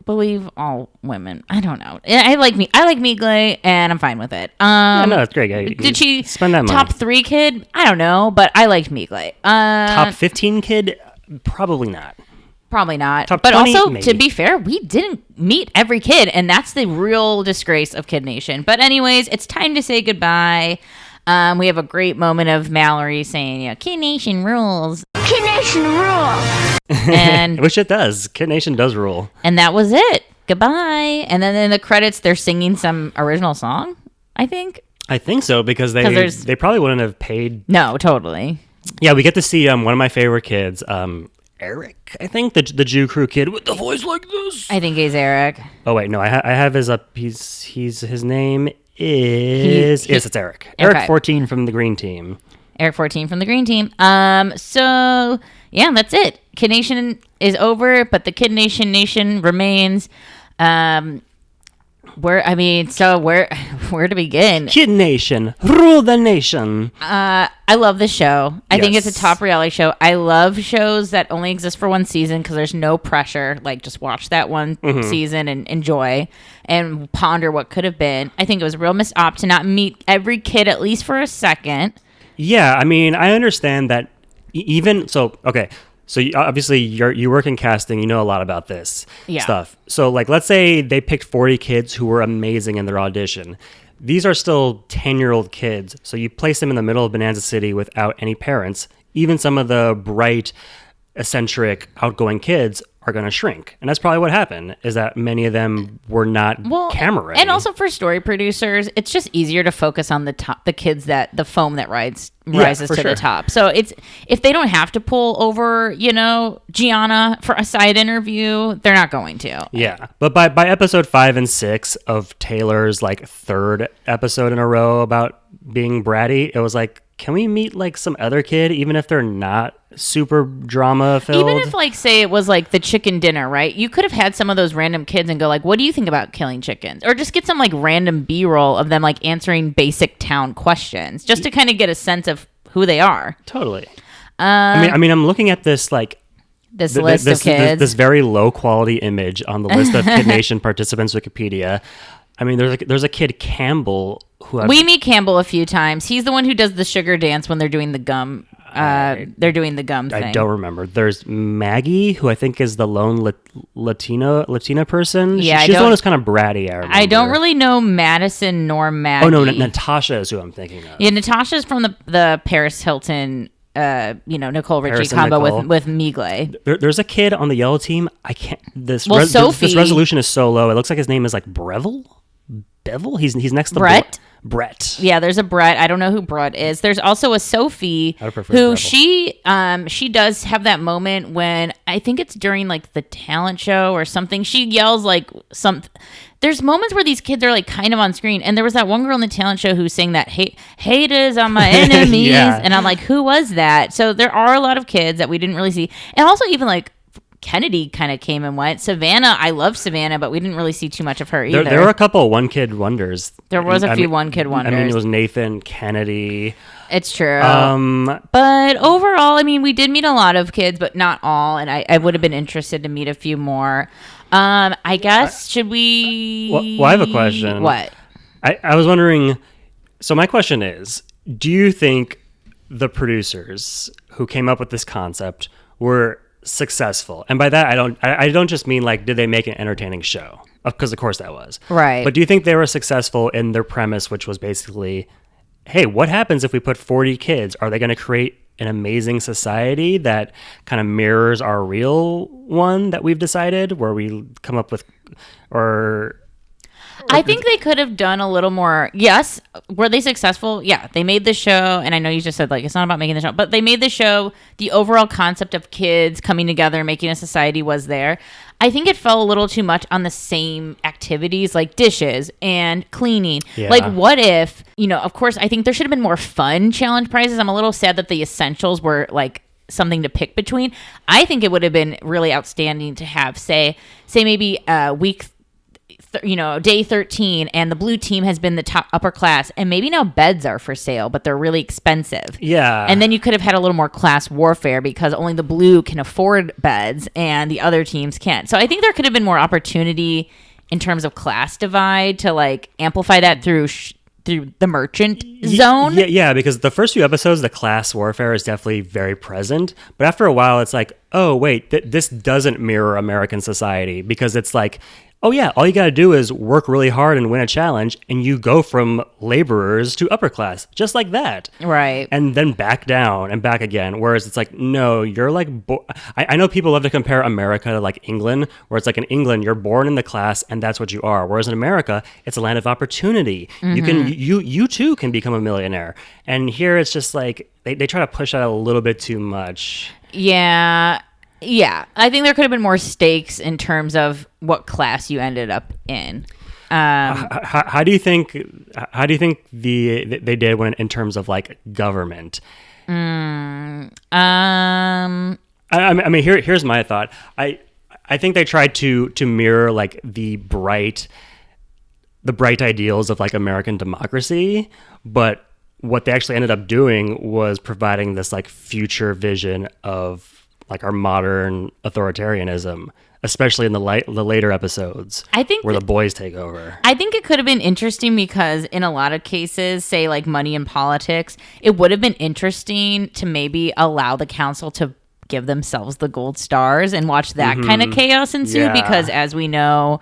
believe all women. I don't know. I like Migle, and I'm fine with it. Yeah, no, it's great. Did she spend that money? Top 3 kid? I don't know, but I liked Migle. Top 15 kid? Probably not. Probably not. Top but 20, also, maybe. To be fair, we didn't meet every kid, and that's the real disgrace of Kid Nation. But anyways, it's time to say goodbye. We have a great moment of Mallory saying, Kid Nation rules. Kid Nation rules. And which it does. Kid Nation does rule. And that was it. Goodbye. And then in the credits, they're singing some original song, I think. I think so, because they probably wouldn't have paid. No, totally. Yeah, we get to see one of my favorite kids, Eric, I think, the Jew Crew kid with the voice like this. I think he's Eric. Oh, wait, no, I have his up. His name is... yes, it's Eric. Eric 14 from the Green Team. Eric 14 from the Green Team. So, yeah, that's it. Kid Nation is over, but the Kid Nation remains. Where to begin? Kid Nation, rule the nation. I love this show. I think it's a top reality show. I love shows that only exist for one season because there's no pressure. Like, just watch that one season and enjoy and ponder what could have been. I think it was a real missed op to not meet every kid at least for a second. Yeah, I mean, I understand that okay. So obviously you work in casting, you know a lot about this stuff. So like, let's say they picked 40 kids who were amazing in their audition. These are still 10-year-old kids. So you place them in the middle of Bonanza City without any parents. Even some of the bright, eccentric, outgoing kids are going to shrink. And that's probably what happened, is that many of them were not camera ready. And also for story producers, it's just easier to focus on the kids the foam that rises to the top. So it's, if they don't have to pull over, Gianna for a side interview, they're not going to. Yeah. But by episode 5 and 6 of Taylor's like third episode in a row about being bratty, it was like, can we meet like some other kid, even if they're not super drama filled? Even if like, say it was like the chicken dinner, right? You could have had some of those random kids and go like, what do you think about killing chickens? Or just get some like random B-roll of them like answering basic town questions just to kind of get a sense of who they are. Totally. I mean, I'm looking at this like This list of kids. This very low quality image on the list of Kid Nation participants Wikipedia. I mean, there's a kid Campbell who we meet Campbell a few times. He's the one who does the sugar dance when they're doing the gum. They're doing the gum thing. I don't remember. There's Maggie, who I think is the lone Latina person. Yeah, she's the one who's kind of bratty. I don't really know Madison nor Maggie. Oh no, Natasha is who I'm thinking of. Yeah, Natasha's from the Paris Hilton. Nicole Richie Paris and combo Nicole. with Migle. There's a kid on the yellow team. I can't. This Sophie. resolution is so low. It looks like his name is like Bevel. He's next to Brett. Brett. Yeah, there's a Brett. I don't know who Brett is. There's also a Sophie who she does have that moment when I think it's during like the talent show or something. She yells like there's moments where these kids are like kind of on screen, and there was that one girl in the talent show who sang that haters are my enemies, Yeah. and I'm like, who was that? So there are a lot of kids that we didn't really see, and also even like Kennedy kind of came and went. Savannah, I love Savannah, but we didn't really see too much of her either. There were a couple one kid wonders. There was a few one kid wonders. I mean, it was Nathan, Kennedy. It's true. But overall, I mean, we did meet a lot of kids, but not all, and I would have been interested to meet a few more. I guess, should we... Well, I have a question. What? I was wondering, so my question is, do you think the producers who came up with this concept were successful? And by that, I don't just mean like, did they make an entertaining show? Because of course that was. Right. But do you think they were successful in their premise, which was basically, hey, what happens if we put 40 kids? Are they going to create an amazing society that kind of mirrors our real one that we've decided, where we come up with, or I think they could have done a little more. Yes. Were they successful? Yeah. They made the show, and I know you just said like it's not about making the show, but they made the show. The overall concept of kids coming together, making a society was there. I think it fell a little too much on the same activities like dishes and cleaning. Yeah. Like, what if, of course, I think there should have been more fun challenge prizes. I'm a little sad that the essentials were like something to pick between. I think it would have been really outstanding to have, say maybe week day 13, and the blue team has been the top upper class, and maybe now beds are for sale, but they're really expensive. Yeah. And then you could have had a little more class warfare because only the blue can afford beds and the other teams can't. So I think there could have been more opportunity in terms of class divide to like amplify that through the merchant zone. Yeah, because the first few episodes, the class warfare is definitely very present. But after a while, it's like, oh, wait, this doesn't mirror American society, because it's like, oh yeah, all you got to do is work really hard and win a challenge, and you go from laborers to upper class, just like that. Right. And then back down and back again. Whereas it's like, no, you're like, I know people love to compare America to like England, where it's like in England, you're born in the class and that's what you are. Whereas in America, it's a land of opportunity. Mm-hmm. You too can become a millionaire. And here it's just like, they try to push that a little bit too much. Yeah. Yeah, I think there could have been more stakes in terms of what class you ended up in. How do you think they did when in terms of like government? I mean, here's my thought. I think they tried to mirror like the bright ideals of like American democracy, but what they actually ended up doing was providing this like future vision of like our modern authoritarianism, especially in the later episodes, I think where the boys take over. I think it could have been interesting because in a lot of cases, say like money in politics, it would have been interesting to maybe allow the council to give themselves the gold stars and watch that kind of chaos ensue. Yeah. Because as we know,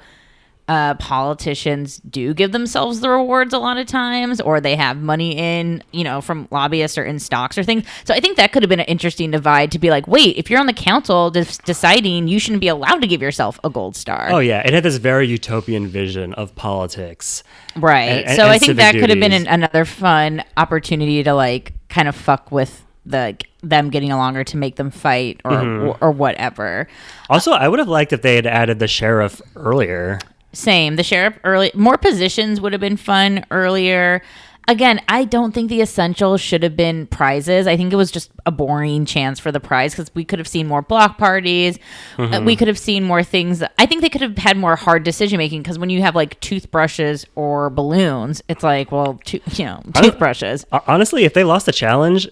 politicians do give themselves the rewards a lot of times, or they have money in, from lobbyists or in stocks or things. So I think that could have been an interesting divide to be like, wait, if you're on the council deciding, you shouldn't be allowed to give yourself a gold star. Oh yeah, it had this very utopian vision of politics. Right. And so I think that could have been duties. another fun opportunity to like kind of fuck with them getting along, or to make them fight or whatever. Also, I would have liked if they had added the sheriff earlier. Same. The sheriff early. More positions would have been fun earlier. Again, I don't think the essentials should have been prizes. I think it was just a boring chance for the prize, because we could have seen more block parties. We could have seen more things. I think they could have had more hard decision making, because when you have like toothbrushes or balloons, it's like, well, toothbrushes. Honestly, if they lost the challenge,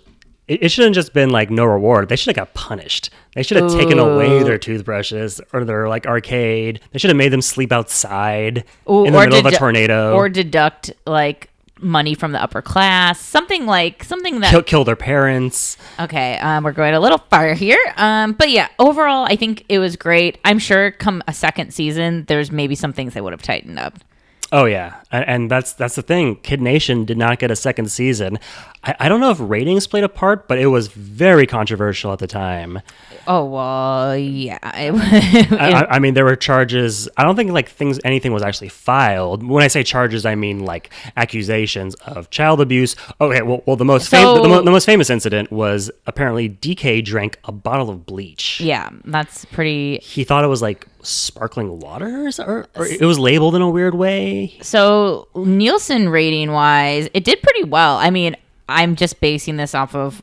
It shouldn't just been like no reward. They should have got punished. They should have taken away their toothbrushes or their like arcade. They should have made them sleep outside in the middle of a tornado. Or deduct like money from the upper class. Something that Kill their parents. Okay, we're going a little far here. But yeah, overall, I think it was great. I'm sure come a second season, there's maybe some things they would have tightened up. Oh yeah, and that's the thing. Kid Nation did not get a second season. I don't know if ratings played a part, but it was very controversial at the time. Oh well, yeah. I mean, there were charges. I don't think like anything was actually filed. When I say charges, I mean like accusations of child abuse. Okay, well, the most the most famous incident was apparently DK drank a bottle of bleach. Yeah, that's pretty. He thought it was like sparkling water, or it was labeled in a weird way. So Nielsen rating wise, it did pretty well. I mean, I'm just basing this off of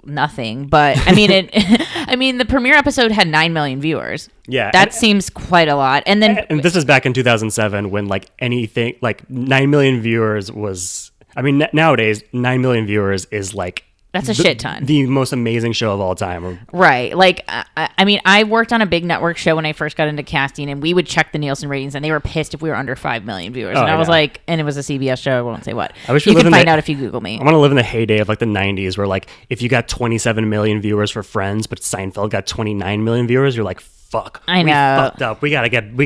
nothing, but I mean I mean the premiere episode had 9 million viewers. Yeah, that seems quite a lot. And this is back in 2007 when like anything like 9 million viewers was. I mean, nowadays 9 million viewers is like. That's a shit ton. The most amazing show of all time. Right. Like, I mean, I worked on a big network show when I first got into casting, and we would check the Nielsen ratings, and they were pissed if we were under 5 million viewers. And I was like, and it was a CBS show. I won't say what. I wish you can find out if you Google me. I want to live in the heyday of like the 90s where like if you got 27 million viewers for Friends, but Seinfeld got 29 million viewers, you're like, fuck. I know. We fucked up. We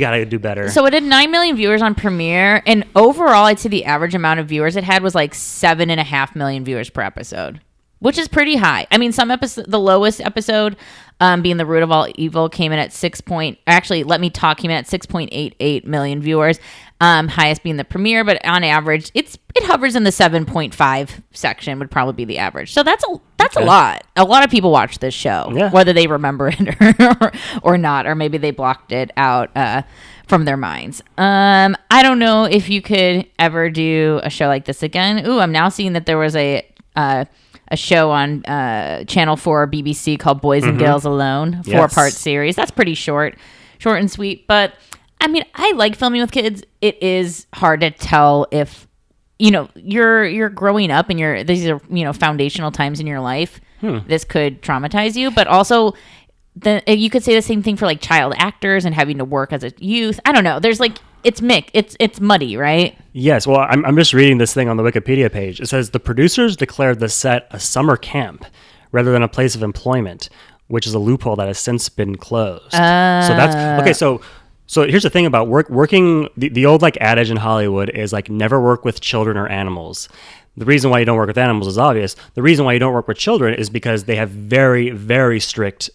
gotta do better. So it had 9 million viewers on premiere, and overall, I'd say the average amount of viewers it had was like 7.5 million viewers per episode, which is pretty high. I mean, the lowest episode, being The Root of All Evil, came in at came in at 6.88 million viewers. Highest being the premiere, but on average, it hovers in the 7.5 section would probably be the average. So that's a lot. A lot of people watch this show, whether they remember it or not, or maybe they blocked it out from their minds. I don't know if you could ever do a show like this again. Ooh, I'm now seeing that there was a show on Channel 4 BBC called Boys and Girls Alone, 4-part series. That's pretty short and sweet. But I mean, I like filming with kids. It is hard to tell if, you know, you're growing up and these are, you know, foundational times in your life. This could traumatize you, but also you could say the same thing for like child actors and having to work as a youth. I don't know. There's like, it's mixed. It's muddy, right? Yes. Well, I'm just reading this thing on the Wikipedia page. It says the producers declared the set a summer camp rather than a place of employment, which is a loophole that has since been closed. So that's okay. So here's the thing about working. The old like adage in Hollywood is like never work with children or animals. The reason why you don't work with animals is obvious. The reason why you don't work with children is because they have very, very strict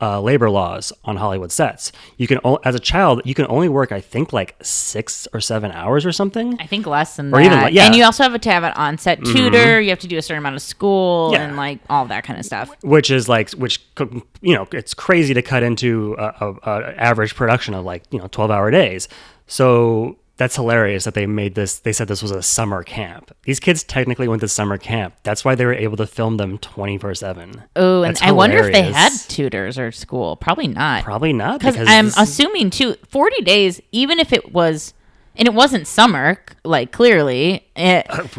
labor laws on Hollywood sets. You can, as a child, you can only work, I think, like 6 or 7 hours or something. I think less than or that. Even, yeah. And you also have to have an on-set tutor. You have to do a certain amount of school and like all that kind of stuff. Which is like, you know, it's crazy to cut into a average production of like, you know, 12-hour days. So that's hilarious that they said this was a summer camp. These kids technically went to summer camp. That's why they were able to film them 24/7. Oh, and I wonder if they had tutors or school. Probably not. Probably not. Because I'm assuming too, 40 days, even if it was, and it wasn't summer, like clearly.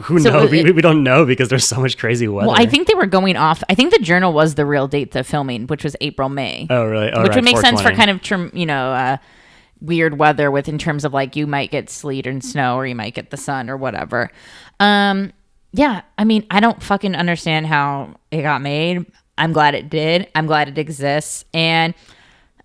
Who knows? We don't know because there's so much crazy weather. Well, I think they were going off. I think the journal was the real date of filming, which was April, May. Oh, really? Which would make sense for kind of, you know, weird weather in terms of like you might get sleet and snow or you might get the sun or whatever. Yeah, I mean, I don't fucking understand how it got made. I'm glad it did. I'm glad it exists. And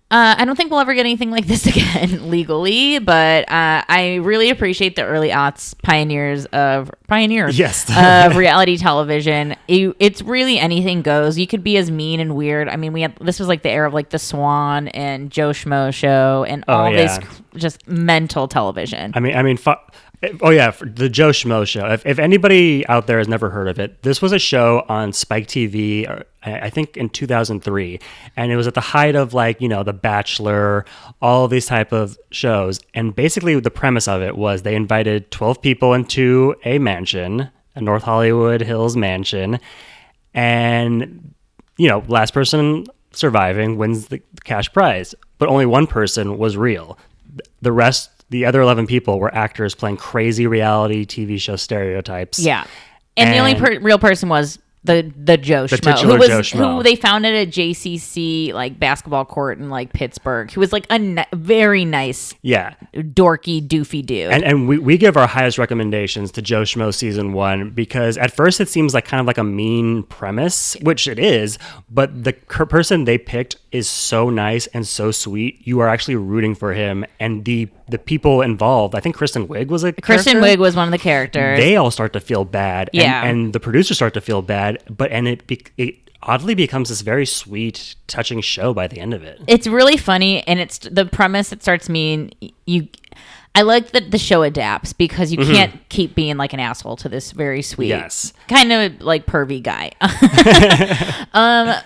I don't think we'll ever get anything like this again legally, but I really appreciate the early aughts pioneers of reality television. It's really anything goes. You could be as mean and weird. I mean, this was like the era of like The Swan and Joe Schmo Show and all this just mental television. I mean, the Joe Schmo Show. If anybody out there has never heard of it, this was a show on Spike TV, I think in 2003, and it was at the height of like, you know, The Bachelor, all of these type of shows. And basically the premise of it was they invited 12 people into a mansion, a North Hollywood Hills mansion, and, you know, last person surviving wins the cash prize. But only one person was real. The other 11 people were actors playing crazy reality TV show stereotypes. Yeah. And the only real person was the Joe Schmo, titular Joe Schmo. who they found at a JCC like basketball court in like Pittsburgh. He was like a very nice, dorky, doofy dude. And we give our highest recommendations to Joe Schmo season 1 because at first it seems like kind of like a mean premise, which it is, but the person they picked is so nice and so sweet. You are actually rooting for him, and the people involved. I think Kristen Wiig was Kristen Wiig was one of the characters. They all start to feel bad, and the producers start to feel bad, and it oddly becomes this very sweet, touching show by the end of it. It's really funny, and it's the premise that starts mean you. I like that the show adapts because you can't keep being like an asshole to this very sweet, kind of like pervy guy.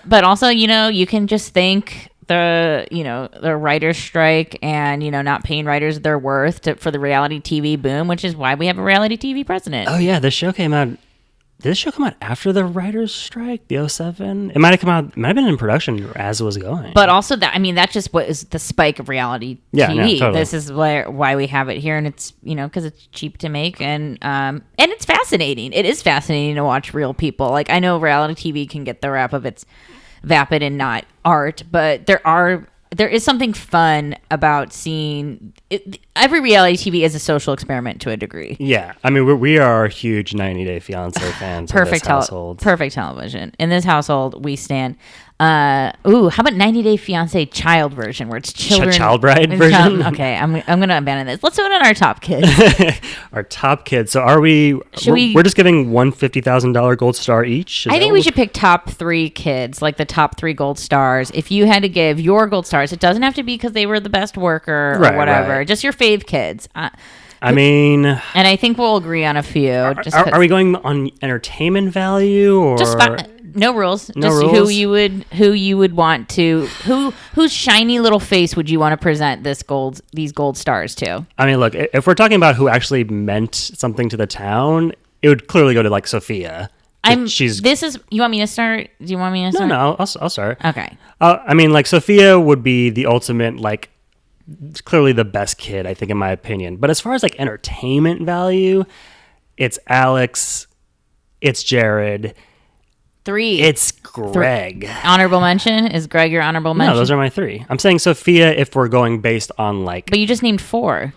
But also, you can just thank the writer's strike and, not paying writers their worth for the reality TV boom, which is why we have a reality TV president. Oh, yeah. This show came out. Did this show come out after the writer's strike, the 2007? It might have been in production as it was going. But also that's just what is the spike of reality TV. No, totally. This is why we have it here, and it's, because it's cheap to make, and it's fascinating. It is fascinating to watch real people. Like, I know reality TV can get the rap of it's vapid and not art, but there is something fun about seeing it. Every reality TV is a social experiment to a degree. Yeah. I mean, we are huge 90 Day Fiancé fans in this household. Perfect television. In this household, we stand. How about 90 Day Fiancé child version where it's children? Child bride version? Okay, I'm going to abandon this. Let's do it on our top kids. Our top kids. So we're just giving one $50,000 gold star each? I think we should pick top 3 kids, like the top 3 gold stars. If you had to give your gold stars, it doesn't have to be because they were the best worker or whatever. Right. Just your fave kids. I mean... And I think we'll agree on a few. Are we going on entertainment value or... No rules. No just rules? who you would want to whose shiny little face would you want to present these gold stars to? I mean, look, if we're talking about who actually meant something to the town, it would clearly go to like Sophia. You want me to start? Do you want me to start? No, I'll start. Okay. I mean, like Sophia would be the ultimate, like, clearly the best kid, I think, in my opinion. But as far as like entertainment value, it's Alex, it's Jared. 3. It's Greg. Honorable mention? Is Greg your honorable mention? No, those are my 3. I'm saying Sophia if we're going based on like... But you just named 4.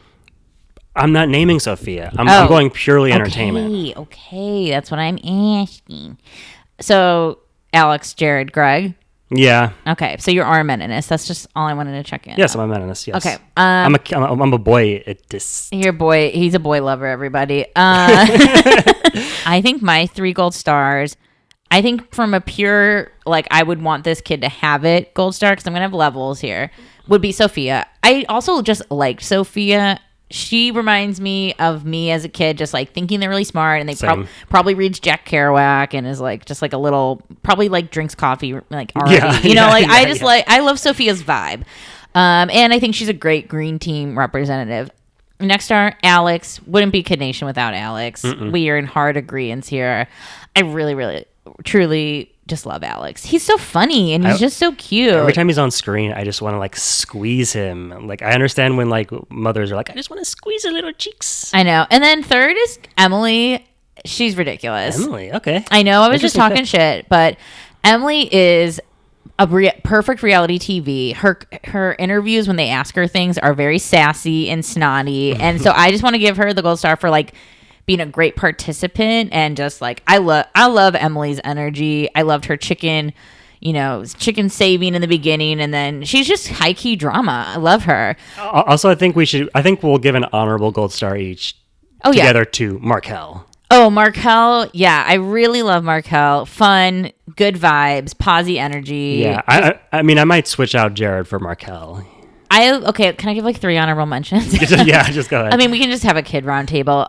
I'm not naming Sophia. I'm going purely entertainment. Okay. That's what I'm asking. So, Alex, Jared, Greg? Yeah. Okay. So you're Armenianist. That's just all I wanted to check in. Yes, I'm a Armenianist. Yes. Okay. I'm a boy at this. He's a boy lover, everybody. I think my 3 gold stars... I think from a pure, like, I would want this kid to have it gold star, because I'm going to have levels here, would be Sophia. I also just liked Sophia. She reminds me of me as a kid, just like thinking they're really smart, and they probably reads Jack Kerouac and is like, just like a little, probably like drinks coffee, like already. I love Sophia's vibe. And I think she's a great green team representative. Next star, Alex. Wouldn't be Kid Nation without Alex. Mm-mm. We are in hard agreement here. I really, really, truly just love Alex. He's so funny and he's just so cute. Every time he's on screen, I just want to like squeeze him. Like, I understand when like mothers are like, I just want to squeeze her little cheeks. I know. And then third is Emily. She's ridiculous. Emily, okay. I know I was just talking shit, but Emily is a perfect reality TV. Her interviews, when they ask her things, are very sassy and snotty. And so I just want to give her the gold star for like being a great participant, and just like I love Emily's energy. I loved her chicken saving in the beginning, and then she's just high key drama. I love her. Also, I think we'll give an honorable gold star each together to Markel. Oh, Markel. Yeah, I really love Markel. Fun, good vibes, posy energy. Yeah, I mean, I might switch out Jared for Markel. Okay, can I give like 3 honorable mentions? Yeah, just go ahead. I mean, we can just have a kid round table.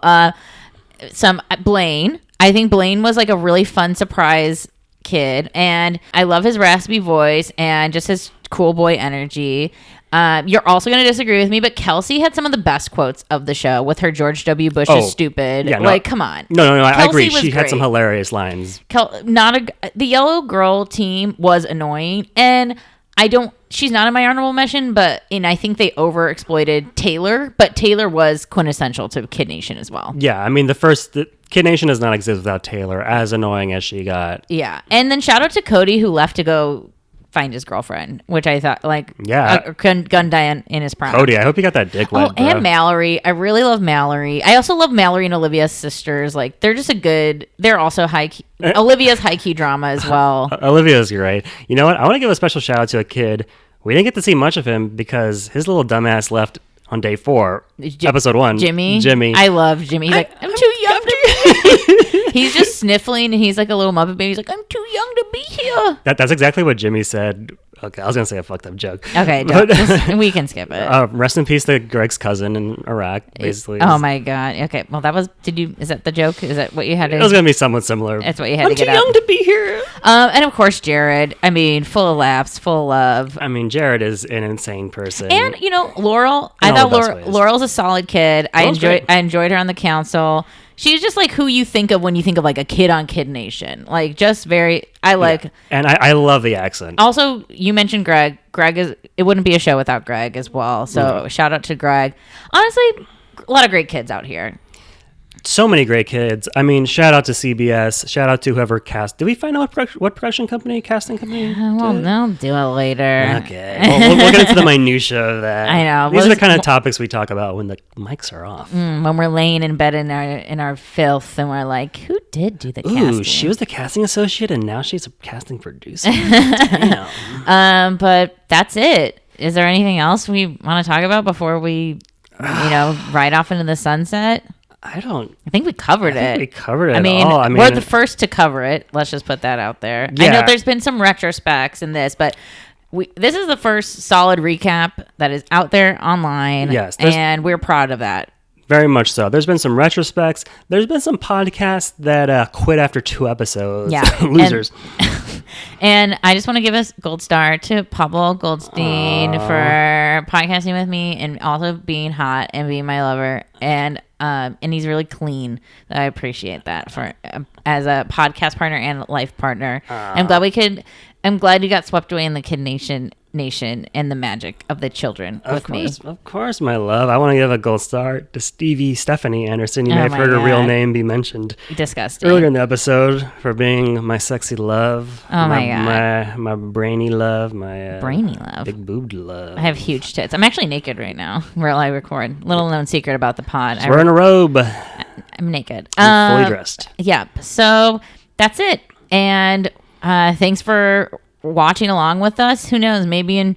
Blaine. I think Blaine was like a really fun surprise kid, and I love his raspy voice and just his cool boy energy. You're also going to disagree with me, but Kelsey had some of the best quotes of the show with her George W. Bush is stupid. Yeah, like, come on. No, I agree. She had some hilarious lines. The Yellow Girl team was annoying, and she's not in my honorable mention, and I think they overexploited Taylor, but Taylor was quintessential to Kid Nation as well. Yeah, I mean, the first Kid Nation does not exist without Taylor, as annoying as she got. Yeah. And then shout out to Cody, who left to go find his girlfriend, which I thought, like, Yeah. gun die in his prime. Cody, I hope you got that dick wet, bro. And Mallory. I really love Mallory. I also love Mallory and Olivia's sisters. Like, they're just they're also high key. Olivia's high key drama as well. Olivia's great. You know what? I want to give a special shout out to a kid. We didn't get to see much of him because his little dumbass left on day 4, episode 1. Jimmy. Jimmy. I love Jimmy. He's like, I'm too young to be. He's just sniffling, and he's like a little Muppet baby. He's like, I'm too young to be here. That's exactly what Jimmy said. Okay, I was gonna say a fucked up joke. Okay, we can skip it. Rest in peace to Greg's cousin in Iraq, basically. Oh my god. Okay, well is that the joke? Is that what you had to? It was gonna be somewhat similar. That's what you had to get out. I'm too young to be here. And of course Jared. I mean, full of laughs, full of love. I mean, Jared is an insane person. And Laurel. I In all thought the best ways. Laurel's a solid kid. Laurel's great. I enjoyed her on the council. She's just like who you think of when you think of like a kid on Kid Nation. Like just very. Yeah. And I love the accent. Also, you mentioned Greg. It wouldn't be a show without Greg as well. So shout out to Greg. Honestly, a lot of great kids out here. So many great kids. I mean, shout out to CBS. Shout out to whoever cast. Did we find out what production company, casting company? Well, they'll do it later. Okay. Well, we'll get into the minutia of that. I know. These are the kind of topics we talk about when the mics are off. When we're laying in bed in our filth, and we're like, who did do the casting? Ooh, she was the casting associate, and now she's a casting producer. Damn. But that's it. Is there anything else we want to talk about before we, ride off into the sunset? I think we covered think it. we covered it I mean, all. I mean, we're the first to cover it. Let's just put that out there. I know Yeah. there's been some retrospects in this, but this is the first solid recap that is out there online. Yes, and we're proud of that. Very much so. There's been some retrospects. There's been some podcasts that quit after 2 episodes. Yeah. Losers. And I just want to give a gold star to Pablo Goldstein for podcasting with me and also being hot and being my lover. And he's really clean. I appreciate that for as a podcast partner and life partner. I'm glad you got swept away in the Kid Nation and the magic of the children with me. Of course, my love. I want to give a gold star to Stephanie Anderson. You Oh may have my heard her real God. name be mentioned Disgusting. earlier in the episode for being my sexy love. Oh my God. My brainy love. My Brainy love. big boobed love. I have huge tits. I'm actually naked right now while I record. Little known secret about the pod. She's wearing a robe. I'm naked. I'm fully dressed. Yep. So that's it. And thanks for watching along with us. Who knows? Maybe in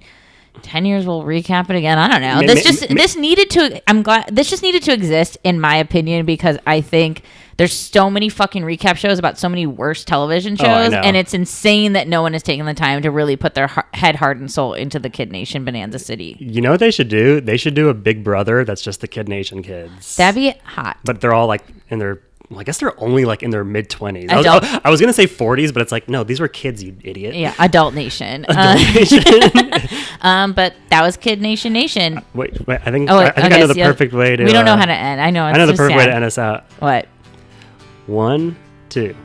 10 years we'll recap it again. I don't know. This just needed to exist, in my opinion, because I think there's so many fucking recap shows about so many worse television Oh, I shows, know. and it's insane that no one has taken the time to really put their head, heart, and soul into the Kid Nation Bonanza City. You know what they should do? They should do a Big Brother that's just the Kid Nation kids. That'd be hot. But they're all like in their... Well, I guess they're only like in their mid 20s. Adult. I was gonna say 40s, but it's like no, these were kids, you idiot. Yeah, Adult Nation. But that was Kid Nation Nation. Wait, I think Oh, I think I know the perfect way to. We don't know how to end. I know. It's I know the just perfect way sad. to end us out. What? 1, 2.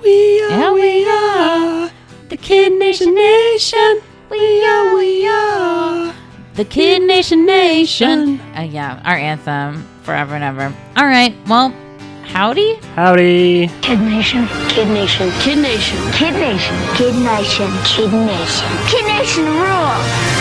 We are the Kid Nation Nation. We are The Kid Nation Nation. Yeah, our anthem forever and ever. All right. Well, howdy. Howdy. Kid Nation. Kid Nation. Kid Nation. Kid Nation. Kid Nation. Kid Nation. Kid Nation rule.